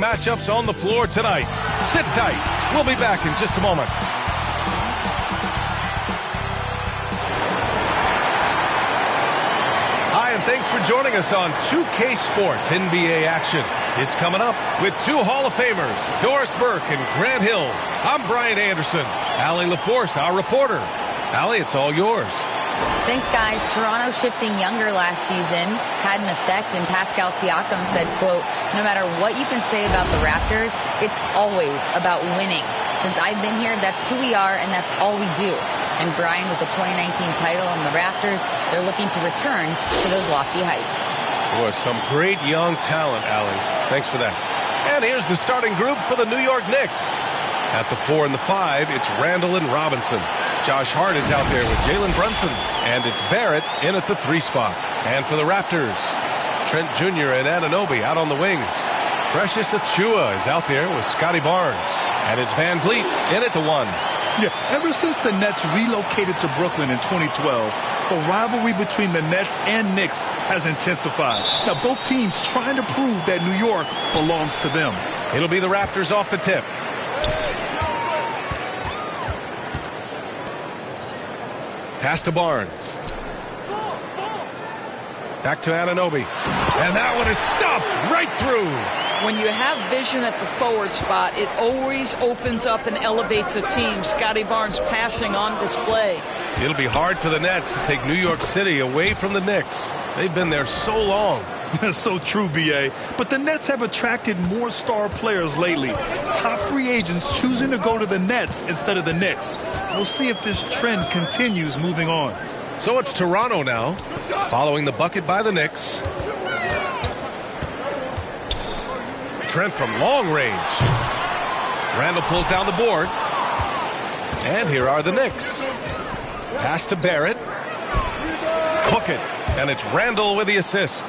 exciting matchups on the floor tonight. Sit tight. We'll be back in just a moment. Hi, and thanks for joining us on 2K Sports NBA action. It's coming up with two Hall of Famers, Doris Burke and Grant Hill. I'm Brian Anderson. Allie LaForce, our reporter. Allie, it's all yours. Thanks, guys. Toronto shifting younger last season had an effect, and Pascal Siakam said, quote, "No matter what you can say about the Raptors, it's always about winning. Since I've been here, that's who we are, and that's all we do." And Brian, with the 2019 title and the Raptors, they're looking to return to those lofty heights. Boy, some great young talent, Allie. Thanks for that. And here's the starting group for the New York Knicks. At the 4 and the 5, it's Randall and Robinson. Josh Hart is out there with Jalen Brunson. And it's Barrett in at the 3 spot. And for the Raptors, Trent Jr. and Anunoby out on the wings. Precious Achiuwa is out there with Scotty Barnes. And it's Van Vliet in at the 1. Yeah, ever since the Nets relocated to Brooklyn in 2012, the rivalry between the Nets and Knicks has intensified. Now, both teams trying to prove that New York belongs to them. It'll be the Raptors off the tip. Pass to Barnes. Back to Anunoby. And that one is stuffed right through. When you have vision at the forward spot, it always opens up and elevates a team. Scotty Barnes passing on display. It'll be hard for the Nets to take New York City away from the Knicks. They've been there so long. That's so true, B.A. But the Nets have attracted more star players lately. Top free agents choosing to go to the Nets instead of the Knicks. We'll see if this trend continues moving on. So it's Toronto now, following the bucket by the Knicks. Trent from long range. Randall pulls down the board. And here are the Knicks. Pass to Barrett. Hook it. And it's Randall with the assist.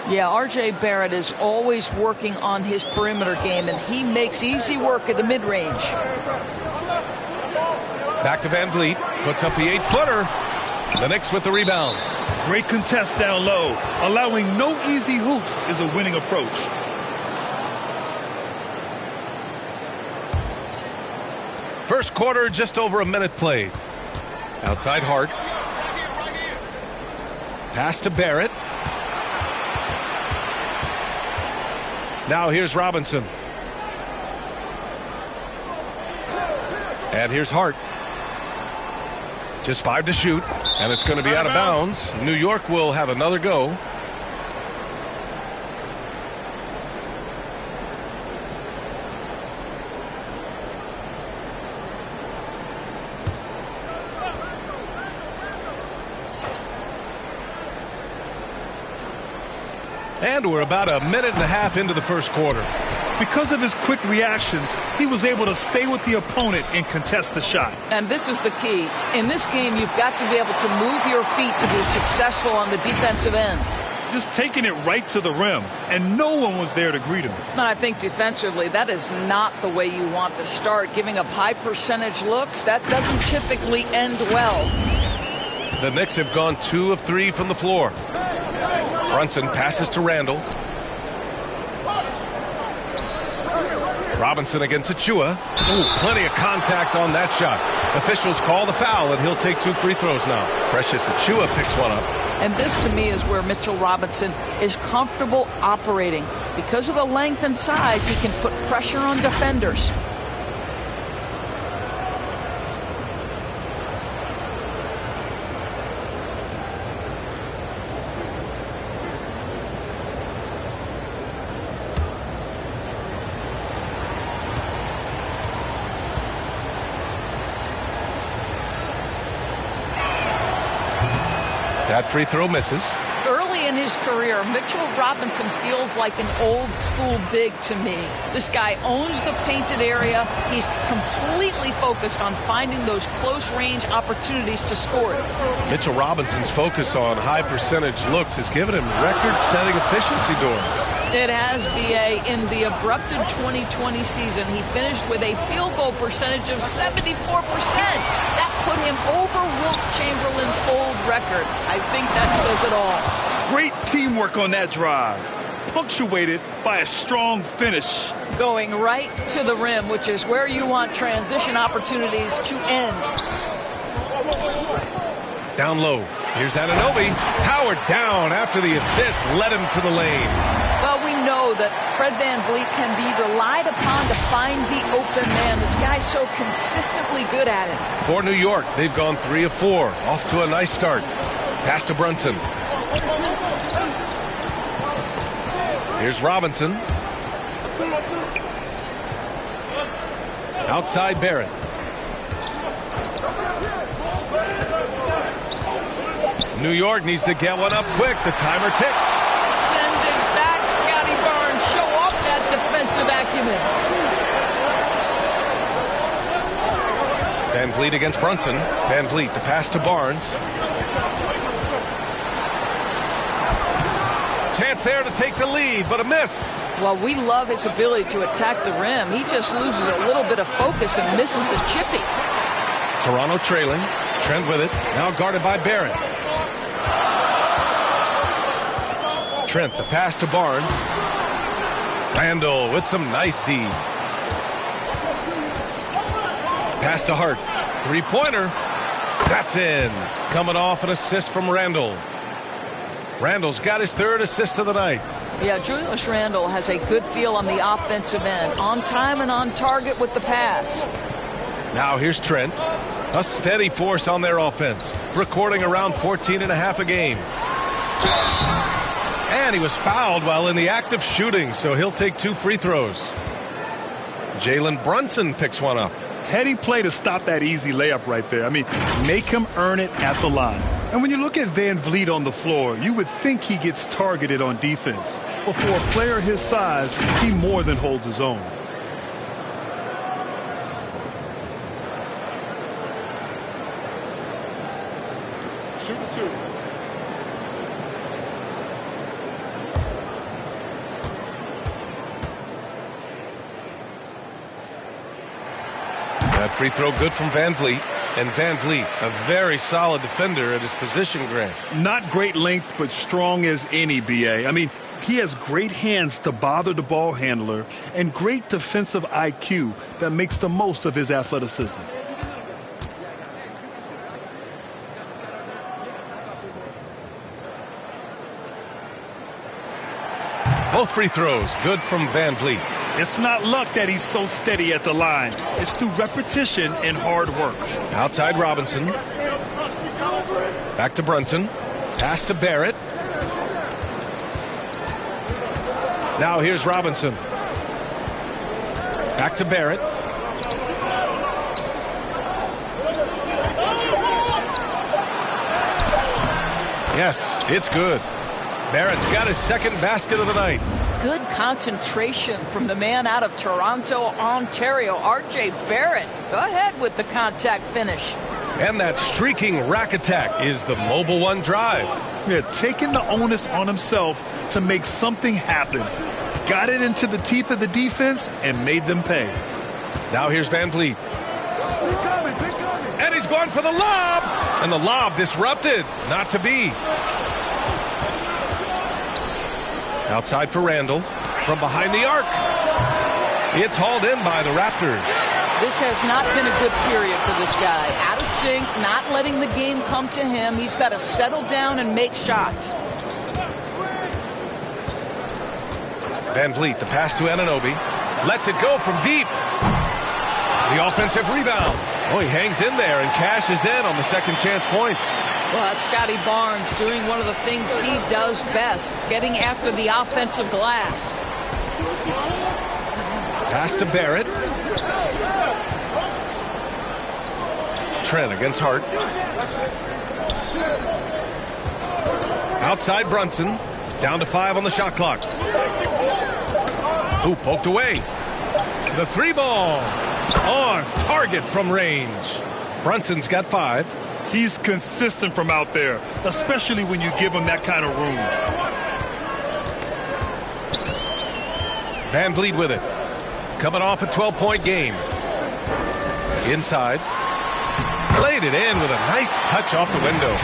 Yeah, R.J. Barrett is always working on his perimeter game, and he makes easy work at the mid-range. Back to Van Vliet. Puts up the 8-footer. The Knicks with the rebound. Great contest down low. Allowing no easy hoops is a winning approach. First quarter, just over a minute played. Outside Hart. Pass to Barrett. Now here's Robinson. And here's Hart. Just 5 to shoot, and it's going to be out of bounds. New York will have another go. And we're about a minute and a half into the first quarter. Because of his quick reactions, he was able to stay with the opponent and contest the shot. And this is the key. In this game, you've got to be able to move your feet to be successful on the defensive end. Just taking it right to the rim, and no one was there to greet him. And I think defensively, that is not the way you want to start. Giving up high percentage looks, that doesn't typically end well. The Knicks have gone 2 of 3 from the floor. Brunson passes to Randall. Robinson against Achiuwa. Ooh, plenty of contact on that shot. Officials call the foul, and he'll take 2 free throws now. Precious Achiuwa picks one up. And this, to me, is where Mitchell Robinson is comfortable operating. Because of the length and size, he can put pressure on defenders. That free throw misses. Early in his career, Mitchell Robinson feels like an old school big to me. This guy owns the painted area. He's completely focused on finding those close range opportunities to score. Mitchell Robinson's focus on high percentage looks has given him record-setting efficiency doors. It has, B.A. In the abrupted 2020 season, he finished with a field goal percentage of 74%. That put him over Wilt Chamberlain's old record. I think that says it all. Great teamwork on that drive. punctuated by a strong finish. Going right to the rim, which is where you want transition opportunities to end. Down low. Here's Anunoby. Howard down after the assist led him to the lane. Well, we know that Fred VanVleet can be relied upon to find the open man. This guy's so consistently good at it. For New York, they've gone 3 of 4. Off to a nice start. Pass to Brunson. Here's Robinson. Outside Barrett. New York needs to get one up quick. The timer ticks. Send it back, Scotty Barnes. Show off that defensive acumen. VanVleet against Brunson. VanVleet, the pass to Barnes. Chance there to take the lead, but a miss. Well, we love his ability to attack the rim. He just loses a little bit of focus and misses the chippy. Toronto trailing. Trent with it. Now guarded by Barrett. Trent, the pass to Barnes. Randall with some nice D. Pass to Hart. Three-pointer. That's in. Coming off an assist from Randall. Randall's got his 3rd assist of the night. Yeah, Julius Randle has a good feel on the offensive end. On time and on target with the pass. Now here's Trent. A steady force on their offense. Recording around 14.5 a game. And he was fouled while in the act of shooting, so he'll take 2 free throws. Jalen Brunson picks one up. Heady play to stop that easy layup right there. I mean, make him earn it at the line. And when you look at VanVleet on the floor, you would think he gets targeted on defense. But for a player his size, he more than holds his own. Shooting 2. That free throw good from VanVleet. And VanVleet, a very solid defender at his position, Grant. Not great length, but strong as any, B.A. I mean, he has great hands to bother the ball handler and great defensive IQ that makes the most of his athleticism. Both free throws good from VanVleet. It's not luck that he's so steady at the line. It's through repetition and hard work. Outside Robinson. Back to Brunson. Pass to Barrett. Now here's Robinson. Back to Barrett. Yes, it's good. Barrett's got his 2nd basket of the night. Good concentration from the man out of Toronto, Ontario, R.J. Barrett. Go ahead with the contact finish. And that streaking rack attack is the Mobile One drive. Yeah, taking the onus on himself to make something happen. Got it into the teeth of the defense and made them pay. Now here's VanVleet. And he's going for the lob. And the lob disrupted. Not to be. Outside for Randall. From behind the arc. It's hauled in by the Raptors. This has not been a good period for this guy. Out of sync, not letting the game come to him. He's got to settle down and make shots. VanVleet, the pass to Anunoby. Lets it go from deep. The offensive rebound. Oh, he hangs in there and cashes in on the second chance points. Well, that's Scotty Barnes doing one of the things he does best, getting after the offensive glass. Pass to Barrett. Trent against Hart. Outside Brunson. Down to 5 on the shot clock. Ooh, poked away. The 3 ball. On target from range. Brunson's got 5. He's consistent from out there, especially when you give him that kind of room. VanVleet with it. Coming off a 12-point game. Inside. Played it in with a nice touch off the window.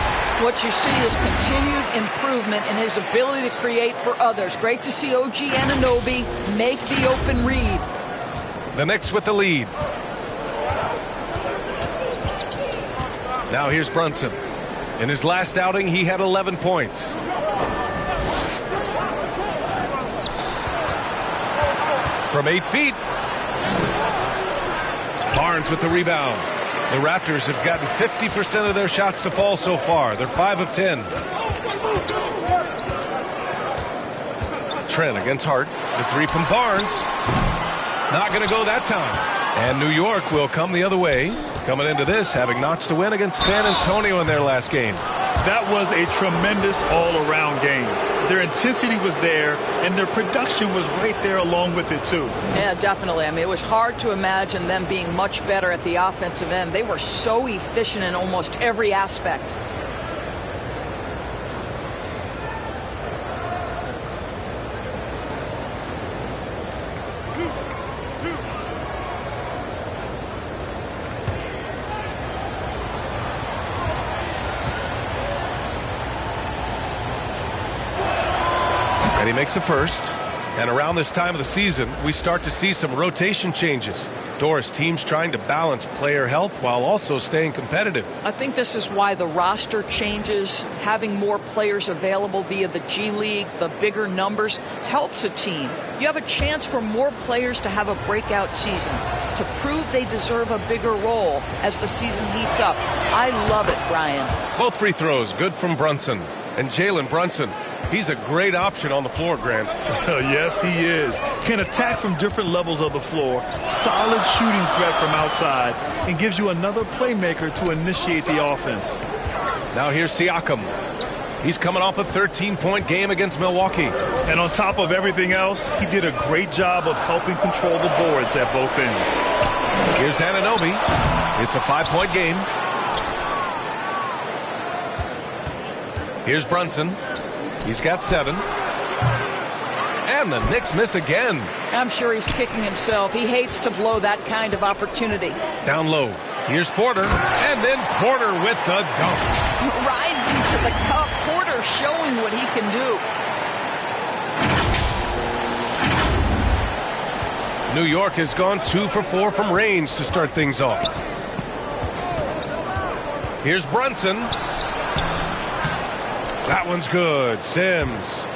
What you see is continued improvement in his ability to create for others. Great to see OG Anunoby make the open read. The Knicks with the lead. Now here's Brunson. In his last outing, he had 11 points. From 8 feet. Barnes with the rebound. The Raptors have gotten 50% of their shots to fall so far. They're 5 of 10. Trent against Hart. The 3 from Barnes. Not going to go that time. And New York will come the other way. Coming into this, having notched a win against San Antonio in their last game. That was a tremendous all-around game. Their intensity was there, and their production was right there along with it, too. Yeah, definitely. I mean, it was hard to imagine them being much better at the offensive end. They were so efficient in almost every aspect. And he makes a first. And around this time of the season, we start to see some rotation changes. Doris, teams trying to balance player health while also staying competitive. I think this is why the roster changes, having more players available via the G League, the bigger numbers, helps a team. You have a chance for more players to have a breakout season, to prove they deserve a bigger role as the season heats up. I love it, Brian. Both free throws, good from Brunson. And Jalen Brunson, he's a great option on the floor, Grant. Yes, he is. Can attack from different levels of the floor. Solid shooting threat from outside. And gives you another playmaker to initiate the offense. Now here's Siakam. He's coming off a 13-point game against Milwaukee. And on top of everything else, he did a great job of helping control the boards at both ends. Here's Anunoby. It's a 5-point game. Here's Brunson. He's got 7. And the Knicks miss again. I'm sure he's kicking himself. He hates to blow that kind of opportunity. Down low. Here's Porter. And then Porter with the dunk. Rising to the cup. Porter showing what he can do. New York has gone 2 for 4 from range to start things off. Here's Brunson. That one's good. Sims.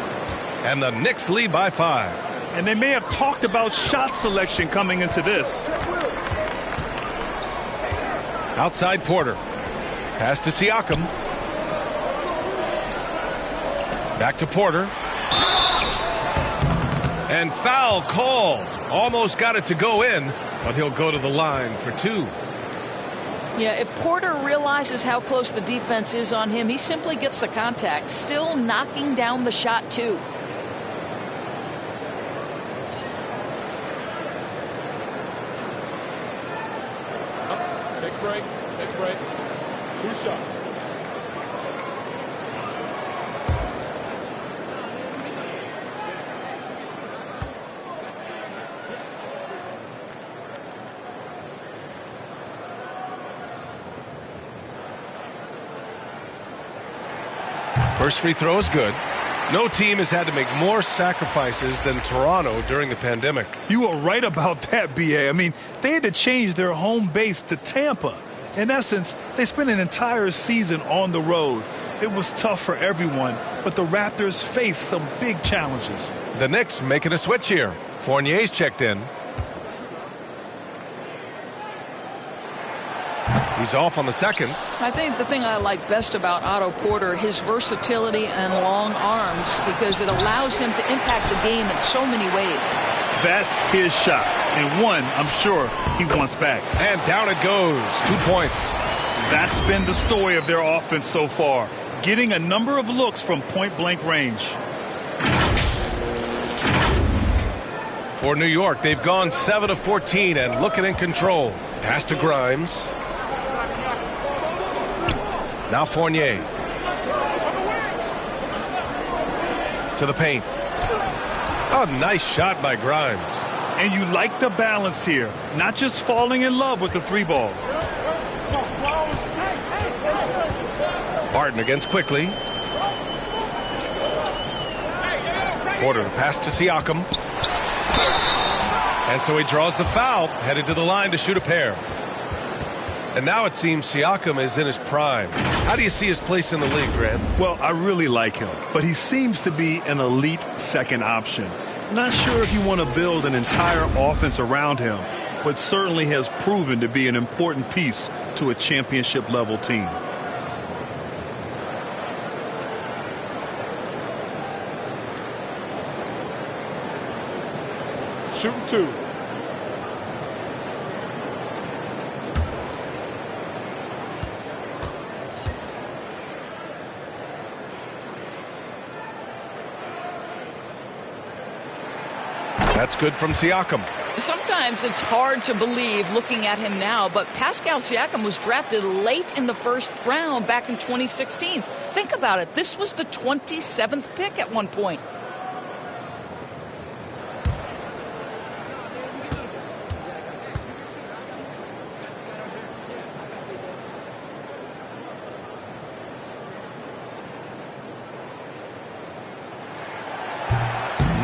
And the Knicks lead by 5. And they may have talked about shot selection coming into this. Outside Porter. Pass to Siakam. Back to Porter. And foul called. Almost got it to go in, but he'll go to the line for 2. Yeah, if Porter realizes how close the defense is on him, he simply gets the contact. Still knocking down the shot, too. Take a break. Take a break. 2 shots. First free throw is good. No team has had to make more sacrifices than Toronto during the pandemic. You are right about that, B.A. I mean, they had to change their home base to Tampa. In essence, they spent an entire season on the road. It was tough for everyone, but the Raptors faced some big challenges. The Knicks making a switch here. Fournier's checked in. He's off on the second. I think the thing I like best about Otto Porter, his versatility and long arms, because it allows him to impact the game in so many ways. That's his shot, and one I'm sure he wants back. And down it goes. 2 points. That's been the story of their offense so far, getting a number of looks from point-blank range. For New York, they've gone 7 of 14 and looking in control. Pass to Grimes. Now Fournier. To the paint. Oh, nice shot by Grimes. And you like the balance here, not just falling in love with the 3 ball. Barton against Quickly. Porter the pass to Siakam. And so he draws the foul, headed to the line to shoot a pair. And now it seems Siakam is in his prime. How do you see his place in the league, Grant? Well, I really like him, but he seems to be an elite second option. Not sure if you want to build an entire offense around him, but certainly has proven to be an important piece to a championship level team. Shooting 2. That's good from Siakam. Sometimes it's hard to believe looking at him now, but Pascal Siakam was drafted late in the first round back in 2016. Think about it. This was the 27th pick at one point.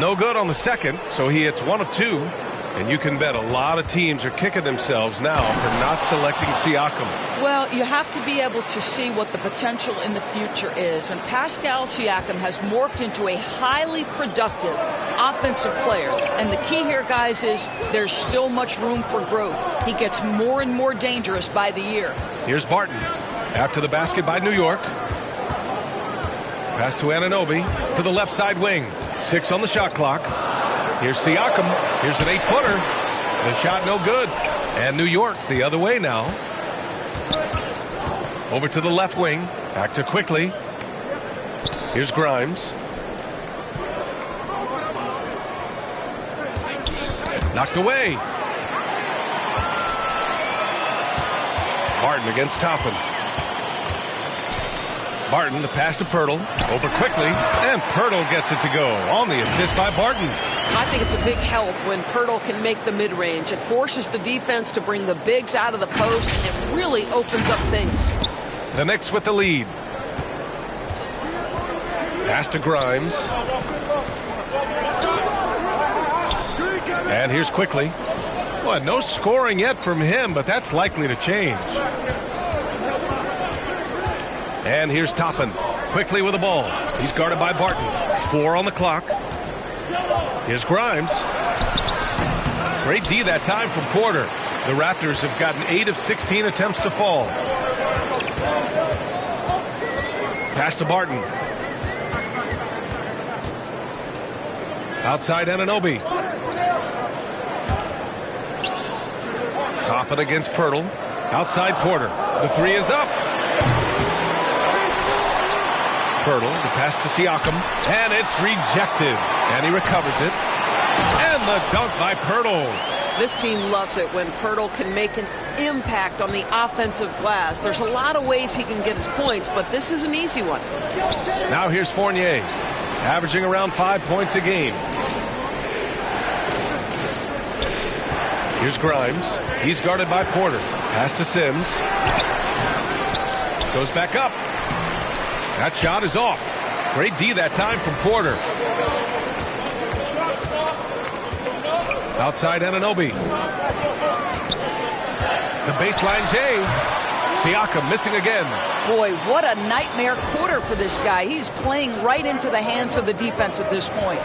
No good on the second, so he hits 1 of 2. And you can bet a lot of teams are kicking themselves now for not selecting Siakam. Well, you have to be able to see what the potential in the future is. And Pascal Siakam has morphed into a highly productive offensive player. And the key here, guys, is there's still much room for growth. He gets more and more dangerous by the year. Here's Barton. After the basket by New York. Pass to Anunoby to the left side wing. 6 on the shot clock. Here's Siakam. Here's an 8-footer. The shot no good. And New York the other way now. Over to the left wing. Back to Quickly. Here's Grimes. Knocked away. Barton against Toppin. Barton, the pass to Pirtle. Over Quickly. And Pirtle gets it to go on the assist by Barton. I think it's a big help when Pirtle can make the mid-range. It forces the defense to bring the bigs out of the post, and it really opens up things. The Knicks with the lead. Pass to Grimes. And here's Quickly. Well, no scoring yet from him, but that's likely to change. And here's Toppin. Quickly with the ball. He's guarded by Barton. 4 on the clock. Here's Grimes. Great D that time from Porter. The Raptors have gotten 8 of 16 attempts to fall. Pass to Barton. Outside Anunoby. Toppin against Pirtle. Outside Porter. The 3 is up. Pirtle, the pass to Siakam, and it's rejected. And he recovers it. And the dunk by Pirtle. This team loves it when Pirtle can make an impact on the offensive glass. There's a lot of ways he can get his points, but this is an easy one. Now here's Fournier, averaging around 5 points a game. Here's Grimes. He's guarded by Porter. Pass to Sims. Goes back up. That shot is off. Great D that time from Porter. Outside Anunoby. The baseline J. Siakam missing again. Boy, what a nightmare quarter for this guy. He's playing right into the hands of the defense at this point.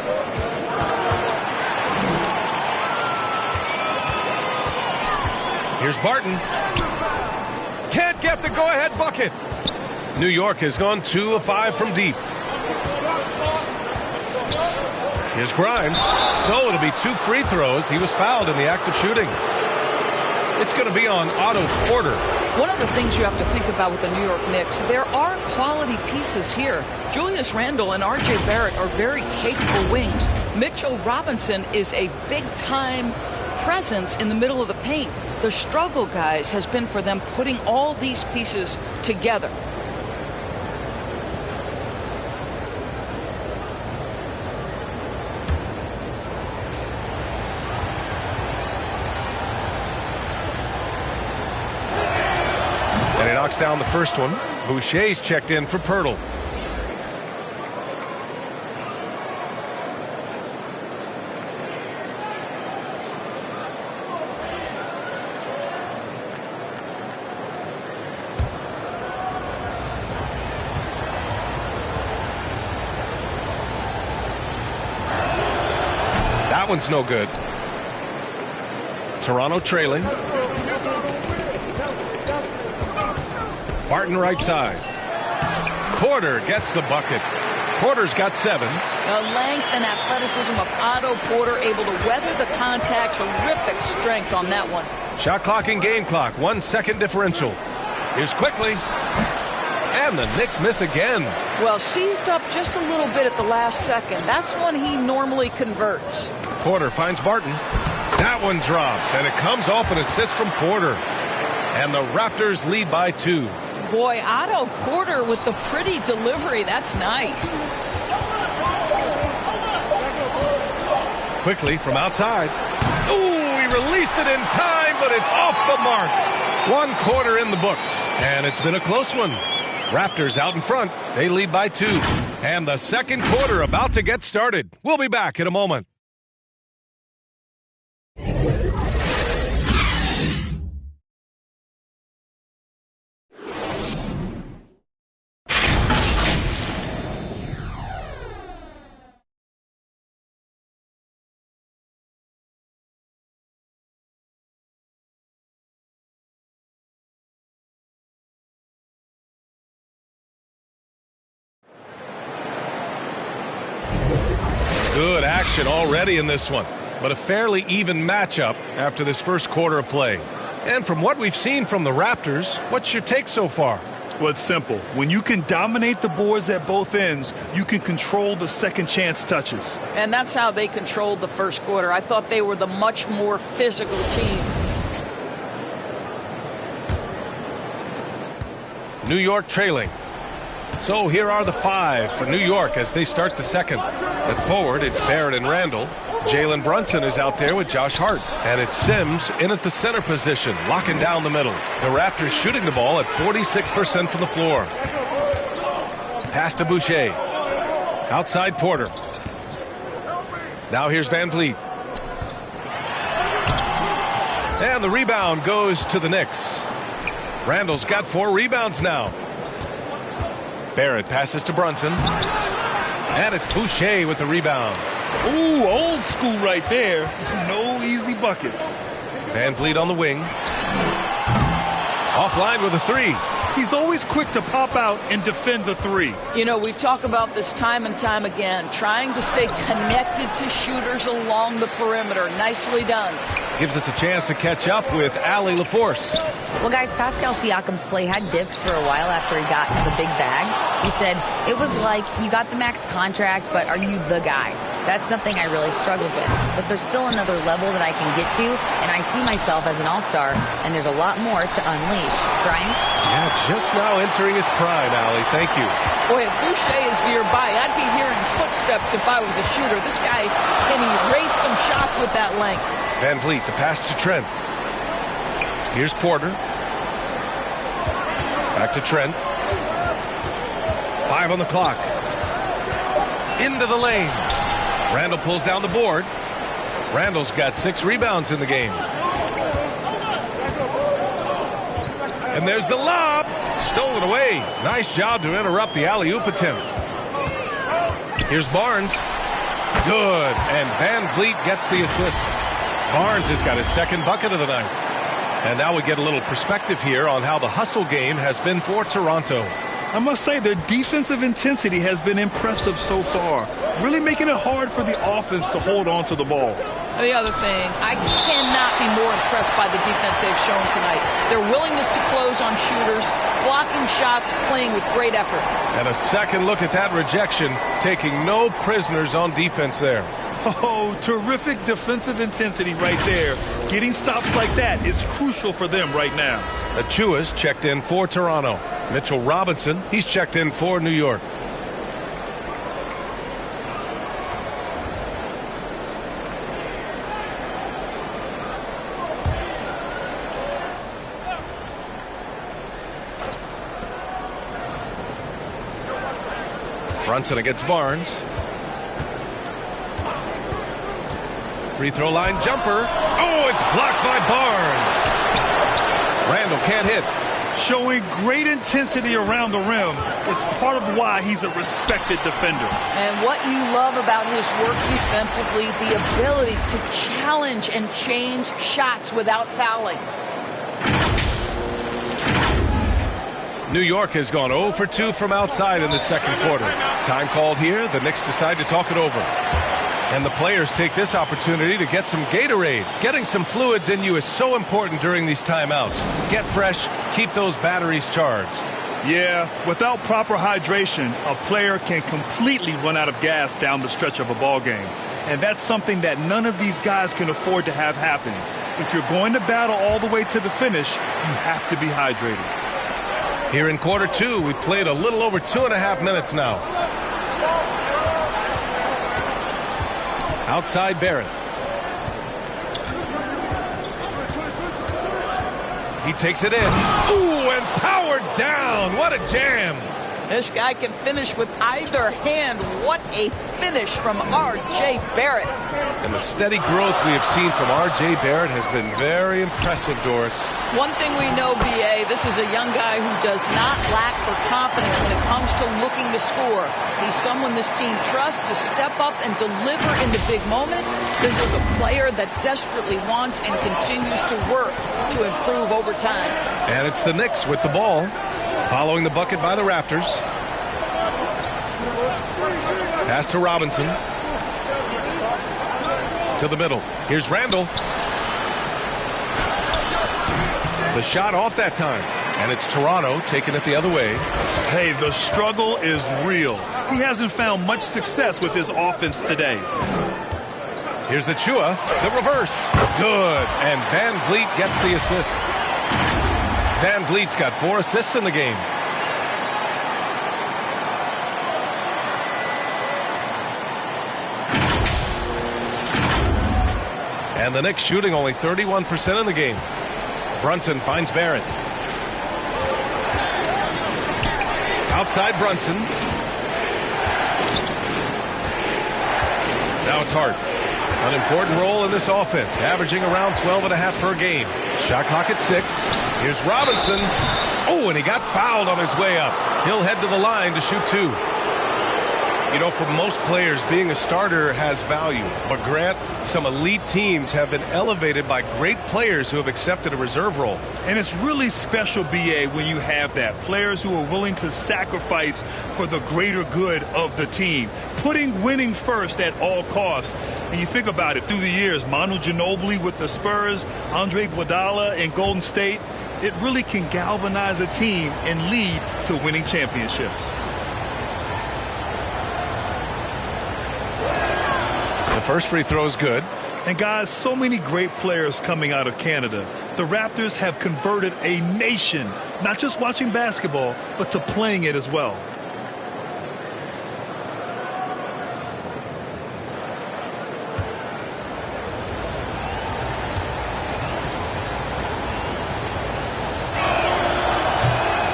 Here's Barton. Can't get the go-ahead bucket. New York has gone 2 of 5 from deep. Here's Grimes. So it'll be 2 free throws. He was fouled in the act of shooting. It's going to be on Otto Porter. One of the things you have to think about with the New York Knicks, there are quality pieces here. Julius Randle and R.J. Barrett are very capable wings. Mitchell Robinson is a big-time presence in the middle of the paint. The struggle, guys, has been for them putting all these pieces together. And he knocks down the first one. Boucher's checked in for Pirtle. That one's no good. Toronto trailing. Barton right side. Porter gets the bucket. Porter's got 7. The length and athleticism of Otto Porter, able to weather the contact. Terrific strength on that one. Shot clock and game clock. 1 second differential. Here's quickly. And the Knicks miss again. Well, seized up just a little bit at the last second. That's when he normally converts. Porter finds Barton. That one drops, and it comes off an assist from Porter. And the Raptors lead by 2. Boy, Otto Porter with the pretty delivery. That's nice. Quickly from outside. Ooh, he released it in time, but it's off the mark. 1 quarter in the books, and it's been a close one. Raptors out in front. They lead by 2. And the second quarter about to get started. We'll be back in a moment. Good action already in this one, but a fairly even matchup after this first quarter of play. And from what we've seen from the Raptors, what's your take so far? Well, it's simple. When you can dominate the boards at both ends, you can control the second chance touches. And that's how they controlled the first quarter. I thought they were the much more physical team. New York trailing. So here are the 5 for New York as they start the second. At forward, it's Barrett and Randall. Jalen Brunson is out there with Josh Hart. And it's Sims in at the center position, locking down the middle. The Raptors shooting the ball at 46% from the floor. Pass to Boucher. Outside Porter. Now here's Van Vliet. And the rebound goes to the Knicks. Randall's got 4 rebounds now. Barrett passes to Brunson. And it's Boucher with the rebound. Ooh, old school right there. No easy buckets. Van Vliet on the wing. Offline with a 3. He's always quick to pop out and defend the 3. You know, we talk about this time and time again, trying to stay connected to shooters along the perimeter. Nicely done. Gives us a chance to catch up with Allie LaForce. Well, guys, Pascal Siakam's play had dipped for a while after he got the big bag. He said, it was like, you got the max contract, but are you the guy? That's something I really struggled with. But there's still another level that I can get to, and I see myself as an all-star, and there's a lot more to unleash. Brian? Yeah, just now entering his prime, Allie. Thank you. Boy, if Boucher is nearby, I'd be hearing footsteps if I was a shooter. This guy can erase some shots with that length. Van Vliet, the pass to Trent. Here's Porter. Back to Trent. 5 on the clock. Into the lane. Randall pulls down the board. Randall's got 6 rebounds in the game. And there's the lob. Stolen away. Nice job to interrupt the alley-oop attempt. Here's Barnes. Good. And Van Vliet gets the assist. Barnes has got his second bucket of the night. And now we get a little perspective here on how the hustle game has been for Toronto. I must say their defensive intensity has been impressive so far, really making it hard for the offense to hold on to the ball. The other thing, I cannot be more impressed by the defense they've shown tonight. Their willingness to close on shooters, blocking shots, playing with great effort. And a second look at that rejection, taking no prisoners on defense there. Oh, terrific defensive intensity right there. Getting stops like that is crucial for them right now. Achua's checked in for Toronto. Mitchell Robinson, he's checked in for New York. Brunson against Barnes. Free throw line jumper. Oh, it's blocked by Barnes. Randall can't hit. Showing great intensity around the rim is part of why he's a respected defender. And what you love about his work defensively, the ability to challenge and change shots without fouling. New York has gone 0 for 2 from outside in the second quarter. Time called here. The Knicks decide to talk it over. And the players take this opportunity to get some Gatorade. Getting some fluids in you is so important during these timeouts. Get fresh, keep those batteries charged. Yeah, without proper hydration, a player can completely run out of gas down the stretch of a ball game. And that's something that none of these guys can afford to have happen. If you're going to battle all the way to the finish, you have to be hydrated. Here in quarter two, we've played a little over 2.5 minutes now. Outside Barrett. He takes it in. Ooh, and powered down. What a jam. This guy can finish with either hand. What a finish from R.J. Barrett. And the steady growth we have seen from R.J. Barrett has been very impressive, Doris. One thing we know, B.A., this is a young guy who does not lack for confidence when it comes to looking to score. He's someone this team trusts to step up and deliver in the big moments. This is a player that desperately wants and continues to work to improve over time. And it's the Knicks with the ball, following the bucket by the Raptors. Pass to Robinson. To the middle. Here's Randall. The shot off that time. And it's Toronto taking it the other way. Hey, the struggle is real. He hasn't found much success with his offense today. Here's Achua. The reverse. Good. And Van Vliet gets the assist. Van Vliet's got 4 assists in the game. And the Knicks shooting only 31% in the game. Brunson finds Barrett. Outside Brunson. Now it's Hart. An important role in this offense, averaging around 12.5 per game. Shot clock at 6. Here's Robinson. Oh, and he got fouled on his way up. He'll head to the line to shoot 2. You know, for most players, being a starter has value. But Grant, some elite teams have been elevated by great players who have accepted a reserve role. And it's really special, B.A., when you have that. Players who are willing to sacrifice for the greater good of the team. Putting winning first at all costs. And you think about it, through the years, Manu Ginobili with the Spurs, Andre Iguodala in Golden State, it really can galvanize a team and lead to winning championships. The first free throw is good. And guys, so many great players coming out of Canada. The Raptors have converted a nation, not just watching basketball, but to playing it as well.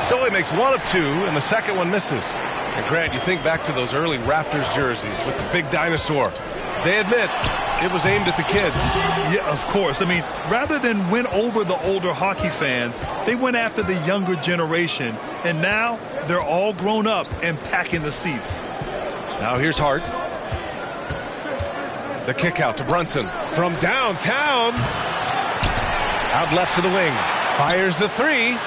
So he makes 1 of 2, and the second one misses. And Grant, you think back to those early Raptors jerseys with the big dinosaur. They admit it was aimed at the kids. Yeah, of course. I mean, rather than win over the older hockey fans, they went after the younger generation. And now they're all grown up and packing the seats. Now here's Hart. The kick out to Brunson from downtown. Out left to the wing. Fires the 3.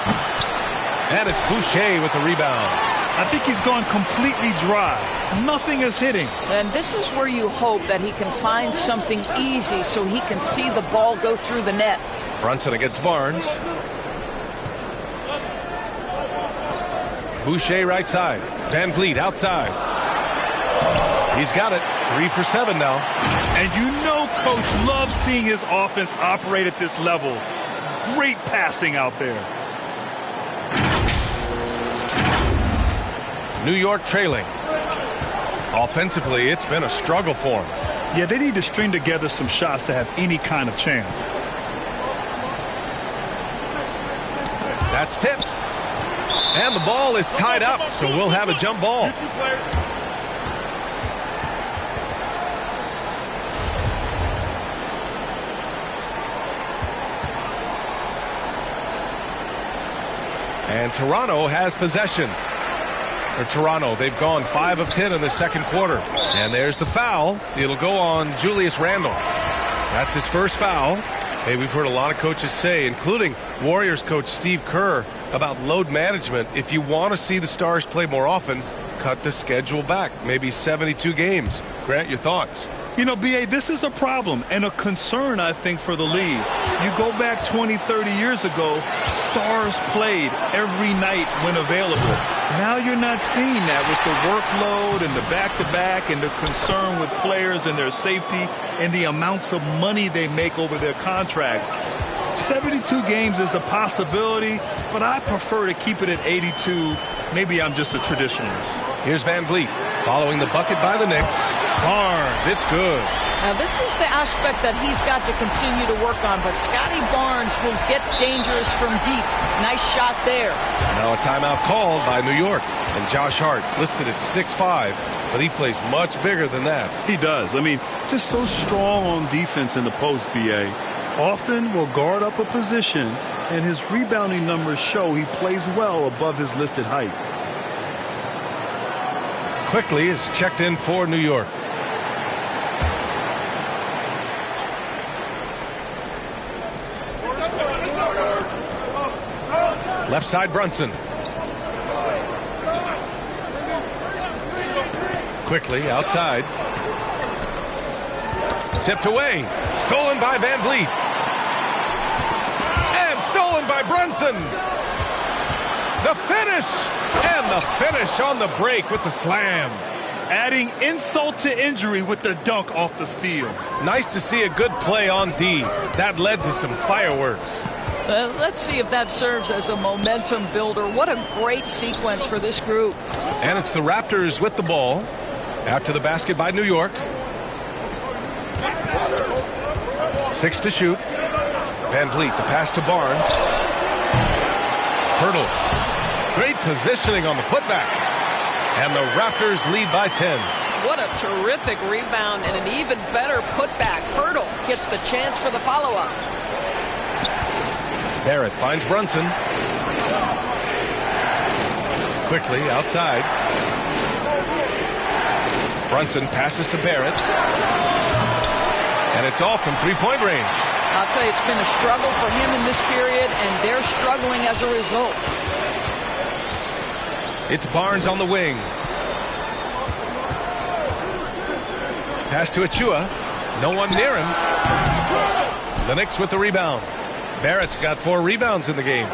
And it's Boucher with the rebound. I think he's gone completely dry. Nothing is hitting. And this is where you hope that he can find something easy so he can see the ball go through the net. Brunson against Barnes. Boucher right side. Van Vliet outside. He's got it. 3 for 7 now. And you know Coach loves seeing his offense operate at this level. Great passing out there. New York trailing. Offensively, it's been a struggle for them. Yeah, they need to string together some shots to have any kind of chance. That's tipped. And the ball is tied up, so we'll have a jump ball. And Toronto has possession. For Toronto, they've gone 5 of 10 in the second quarter. And there's the foul. It'll go on Julius Randle. That's his first foul. Hey, we've heard a lot of coaches say, including Warriors coach Steve Kerr, about load management. If you want to see the Stars play more often, cut the schedule back. Maybe 72 games. Grant, your thoughts? You know, B.A., this is a problem and a concern, I think, for the league. You go back 20, 30 years ago, Stars played every night when available. Now you're not seeing that with the workload and the back-to-back and the concern with players and their safety and the amounts of money they make over their contracts. 72 games is a possibility, but I prefer to keep it at 82. Maybe I'm just a traditionalist. Here's Van Vliet following the bucket by the Knicks. Barnes, it's good. Now, this is the aspect that he's got to continue to work on, but Scotty Barnes will get dangerous from deep. Nice shot there. Now a timeout called by New York. And Josh Hart listed at 6'5", but he plays much bigger than that. He does. I mean, just so strong on defense in the post, B.A. Often will guard up a position, and his rebounding numbers show he plays well above his listed height. Quickly is checked in for New York. Left side, Brunson. Quickly outside. Tipped away. Stolen by Van Vliet. And stolen by Brunson. The finish. And the finish on the break with the slam. Adding insult to injury with the dunk off the steal. Nice to see a good play on D. That led to some fireworks. Let's see if that serves as a momentum builder. What a great sequence for this group. And it's the Raptors with the ball after the basket by New York. 6 to shoot. Van Vliet, the pass to Barnes. Hurdle. Great positioning on the putback. And the Raptors lead by 10. What a terrific rebound and an even better putback. Hurdle gets the chance for the follow-up. Barrett finds Brunson. Quickly outside. Brunson passes to Barrett. And it's off from three-point range. I'll tell you, it's been a struggle for him in this period, and they're struggling as a result. It's Barnes on the wing. Pass to Achua. No one near him. The Knicks with the rebound. Barrett's got 4 rebounds in the game.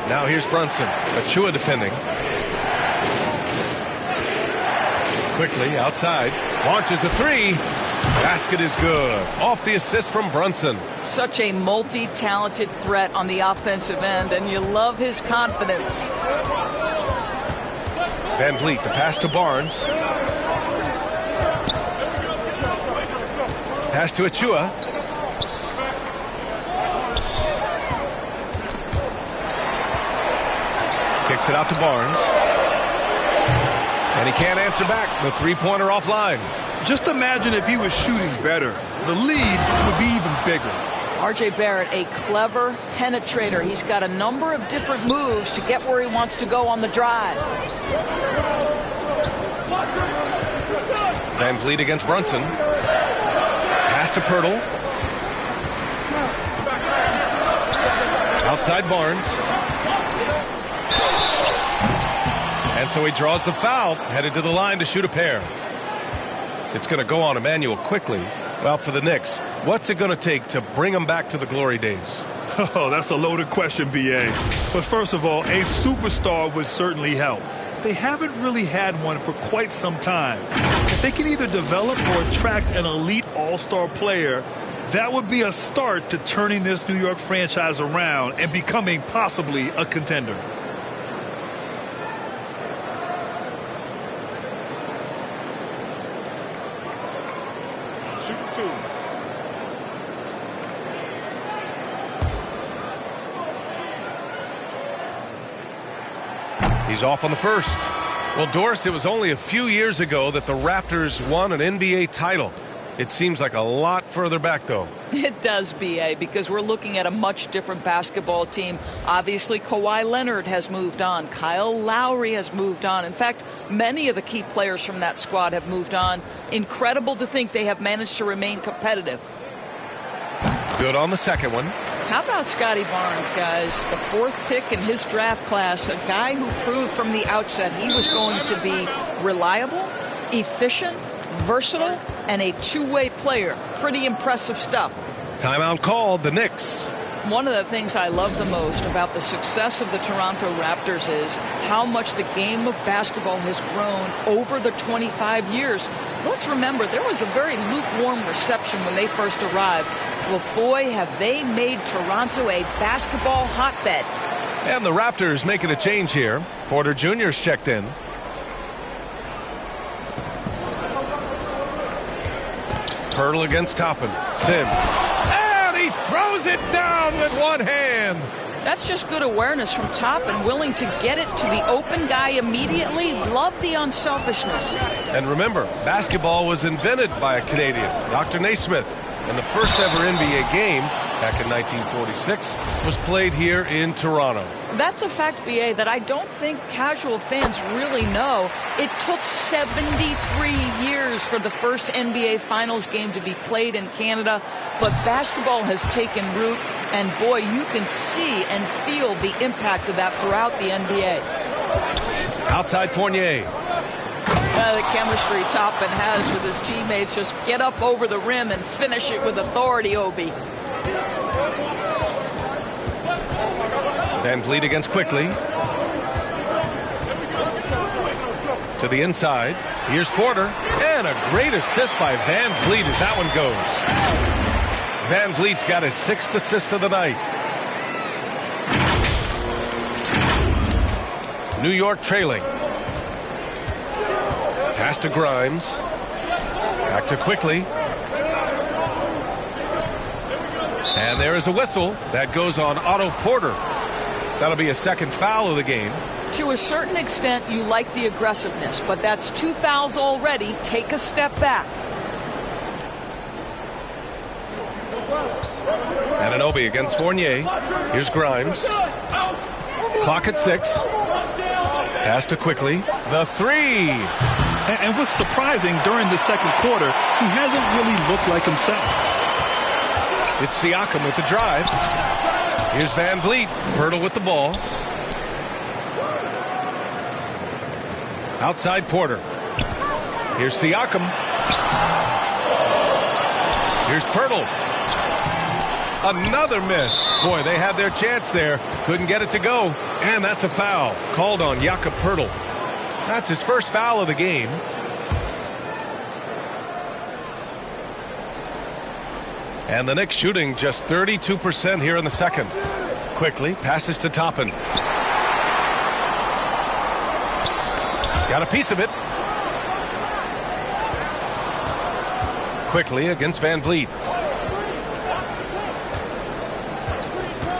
Now here's Brunson. Achua defending. Quickly outside. Launches a 3. Basket is good. Off the assist from Brunson. Such a multi-talented threat on the offensive end, and you love his confidence. Van Vliet, the pass to Barnes. Pass to Achua. Kicks it out to Barnes. And he can't answer back. The three-pointer offline. Just imagine if he was shooting better. The lead would be even bigger. R.J. Barrett, a clever penetrator. He's got a number of different moves to get where he wants to go on the drive. Van Vliet against Brunson. Pass to Pirtle. Outside Barnes. And so he draws the foul, headed to the line to shoot a pair. It's going to go on Emmanuel quickly. Well, for the Knicks, what's it going to take to bring them back to the glory days? Oh, that's a loaded question, B.A. But first of all, a superstar would certainly help. They haven't really had one for quite some time. If they can either develop or attract an elite all-star player, that would be a start to turning this New York franchise around and becoming possibly a contender. Shoot 2. He's off on the first. Well, Doris, it was only a few years ago that the Raptors won an NBA title. It seems like a lot further back, though. It does, B.A., because we're looking at a much different basketball team. Obviously, Kawhi Leonard has moved on. Kyle Lowry has moved on. In fact, many of the key players from that squad have moved on. Incredible to think they have managed to remain competitive. Good on the second one. How about Scotty Barnes, guys? The 4th pick in his draft class, a guy who proved from the outset he was going to be reliable, efficient, versatile, and a two-way player. Pretty impressive stuff. Timeout called, the Knicks. One of the things I love the most about the success of the Toronto Raptors is how much the game of basketball has grown over the 25 years. Let's remember, there was a very lukewarm reception when they first arrived. Well, boy, have they made Toronto a basketball hotbed. And the Raptors making a change here. Porter Jr.'s checked in. Hurdle against Toppin. Sims. And he throws it down with one hand. That's just good awareness from Toppin, willing to get it to the open guy immediately. Love the unselfishness. And remember, basketball was invented by a Canadian, Dr. Naismith. And the first ever NBA game, back in 1946, was played here in Toronto. That's a fact, B.A., that I don't think casual fans really know. It took 73 years for the first NBA Finals game to be played in Canada, but basketball has taken root, and boy, you can see and feel the impact of that throughout the NBA. Outside Fournier. The chemistry Toppin has with his teammates. Just get up over the rim and finish it with authority, Obi. Van Vliet against Quickly. To the inside. Here's Porter. And a great assist by Van Vliet as that one goes. Van Vliet's got his 6th assist of the night. New York trailing. Pass to Grimes. Back to Quickly. And there is a whistle. That goes on Otto Porter. That'll be a second foul of the game. To a certain extent, you like the aggressiveness, but that's 2 fouls already. Take a step back. Anunoby against Fournier. Here's Grimes. Clock at 6. Pass to Quickly. The 3. And what's surprising, during the second quarter, he hasn't really looked like himself. It's Siakam with the drive. Here's Van Vliet. Hurdle with the ball. Outside Porter. Here's Siakam. Here's Pirtle. Another miss. Boy, they had their chance there. Couldn't get it to go. And that's a foul called on Jakob Pirtle. That's his first foul of the game. And the Knicks shooting just 32% here in the second. Quickly passes to Toppin. Got a piece of it. Quickly against Van Vliet.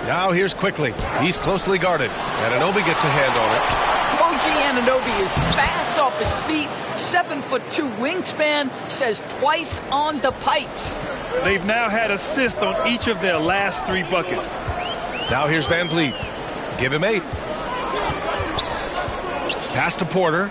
Now here's Quickly. He's closely guarded. Anunoby gets a hand on it. OG Anunoby is fast off his feet. 7'2" wingspan, says twice on the pipes. They've now had assists on each of their last 3 buckets. Now here's Van Vliet. Give him 8. Pass to Porter.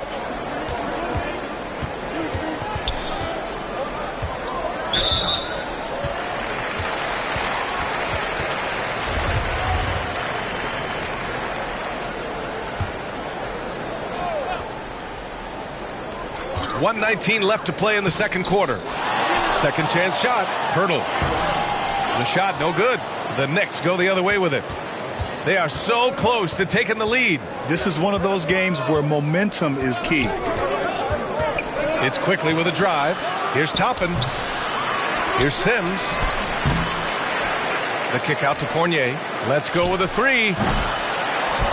.119 left to play in the second quarter. Second chance shot. Hurdle. The shot no good. The Knicks go the other way with it. They are so close to taking the lead. This is one of those games where momentum is key. It's Quickly with a drive. Here's Toppin. Here's Sims. The kick out to Fournier. Let's go with a 3.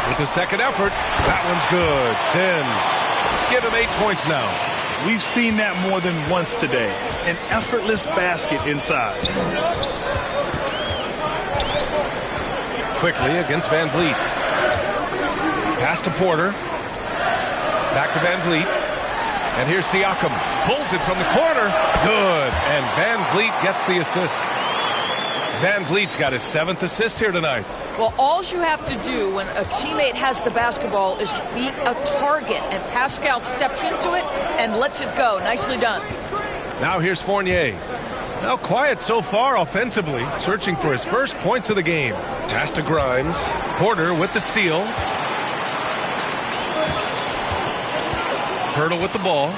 With the second effort. That one's good. Sims. Give him 8 points now. We've seen that more than once today. An effortless basket inside. Quickly against Van Vliet. Pass to Porter. Back to Van Vliet. And here's Siakam. pulls it from the corner. Good. And Van Vliet gets the assist. Van Vliet's got his 7th assist here tonight. Well, all you have to do when a teammate has the basketball is beat a target, and Pascal steps into it and lets it go. Nicely done. Now here's Fournier. Now quiet so far offensively, searching for his first points of the game. Pass to Grimes. Porter with the steal. Hurdle with the ball.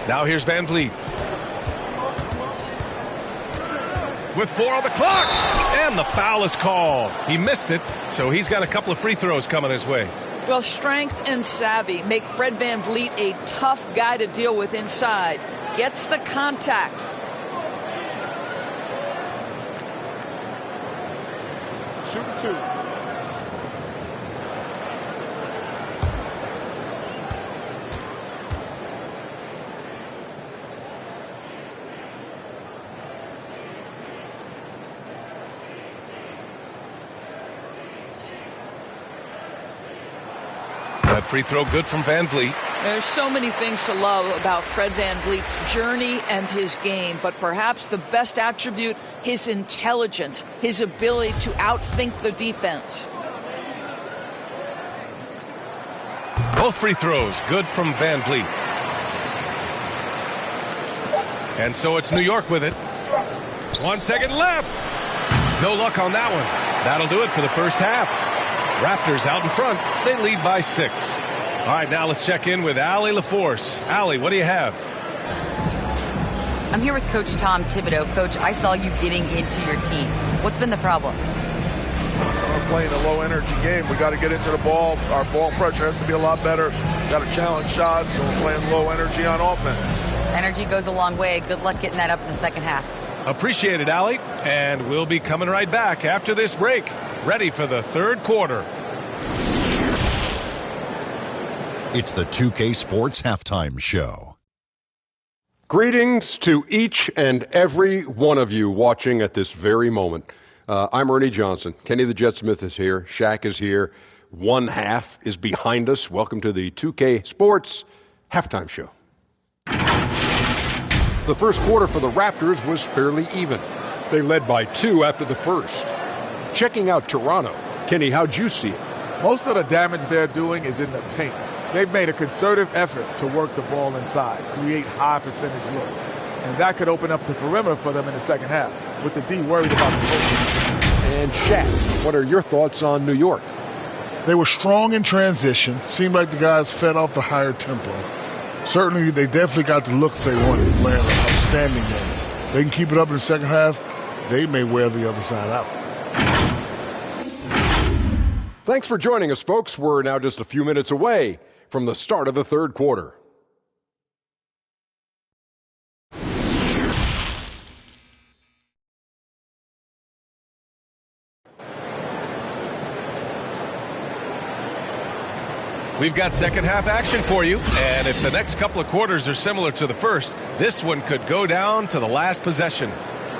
Now here's Van Vliet. With 4 on the clock, and the foul is called. He missed it, so he's got a couple of free throws coming his way. Well, strength and savvy make Fred Van Vliet a tough guy to deal with inside. Gets the contact. Shooting 2. That free throw good from Van Vliet. There's so many things to love about Fred Van Vliet's journey and his game, but perhaps the best attribute, his intelligence, his ability to outthink the defense. Both free throws good from Van Vliet. And so it's New York with it. 1 second left. No luck on that one. That'll do it for the first half. Raptors out in front. They lead by 6. All right, now let's check in with Allie LaForce. Allie, what do you have? I'm here with Coach Tom Thibodeau. Coach, I saw you getting into your team. What's been the problem? We're playing a low-energy game. We got to get into the ball. Our ball pressure has to be a lot better. Got to challenge shots, so we're playing low energy on offense. Energy goes a long way. Good luck getting that up in the second half. Appreciate it, Allie. And we'll be coming right back after this break. Ready for the third quarter. It's the 2K Sports Halftime Show. Greetings to each and every one of you watching at this very moment. I'm Ernie Johnson. Kenny the Jet Smith is here. Shaq is here. One half is behind us. Welcome to the 2K Sports Halftime Show. The first quarter for the Raptors was fairly even. They led by 2 after the first. Checking out Toronto. Kenny, how'd you see it? Most of the damage they're doing is in the paint. They've made a concerted effort to work the ball inside, create high percentage looks. And that could open up the perimeter for them in the second half, with the D worried about the post. And Shaq, what are your thoughts on New York? They were strong in transition. Seemed like the guys fed off the higher tempo. Certainly, they definitely got the looks they wanted, playing an outstanding game. They can keep it up in the second half, they may wear the other side out. Thanks for joining us, folks. We're now just a few minutes away from the start of the third quarter. We've got second half action for you, and if the next couple of quarters are similar to the first, this one could go down to the last possession.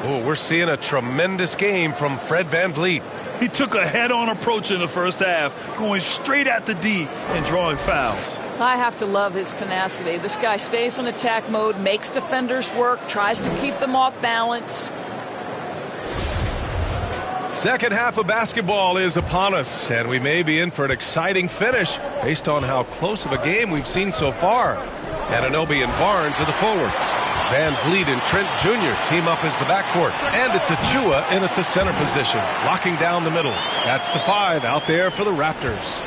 Oh, we're seeing a tremendous game from Fred Van Vliet. He took a head-on approach in the first half, going straight at the D and drawing fouls. I have to love his tenacity. This guy stays in attack mode, makes defenders work, tries to keep them off balance. Second half of basketball is upon us, and we may be in for an exciting finish based on how close of a game we've seen so far. Anunoby and Barnes are the forwards. Van Vliet and Trent Jr. team up as the backcourt. And it's Achua in at the center position, locking down the middle. That's the 5 out there for the Raptors.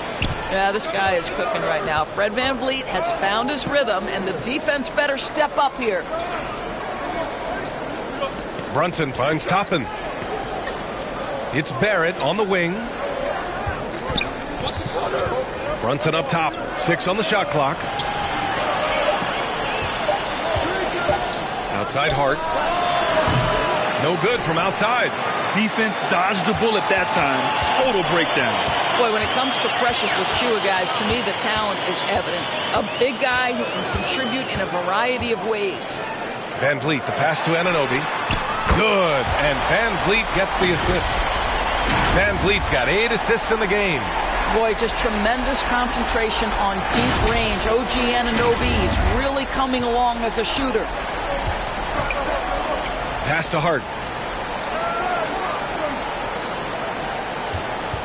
Yeah, this guy is cooking right now. Fred Van Vliet has found his rhythm, and the defense better step up here. Brunson finds Toppin. It's Barrett on the wing. Brunson up top. 6 on the shot clock. Outside Hart. No good from outside. Defense dodged the bullet that time. Total breakdown. Boy, when it comes to Precious Achua, guys, to me the talent is evident. A big guy who can contribute in a variety of ways. Van Vliet, the pass to Anunoby. Good. And Van Vliet gets the assist. Van Vliet's got 8 assists in the game. Boy, just tremendous concentration on deep range. OG Anunoby, he's really coming along as a shooter. Pass to Hart.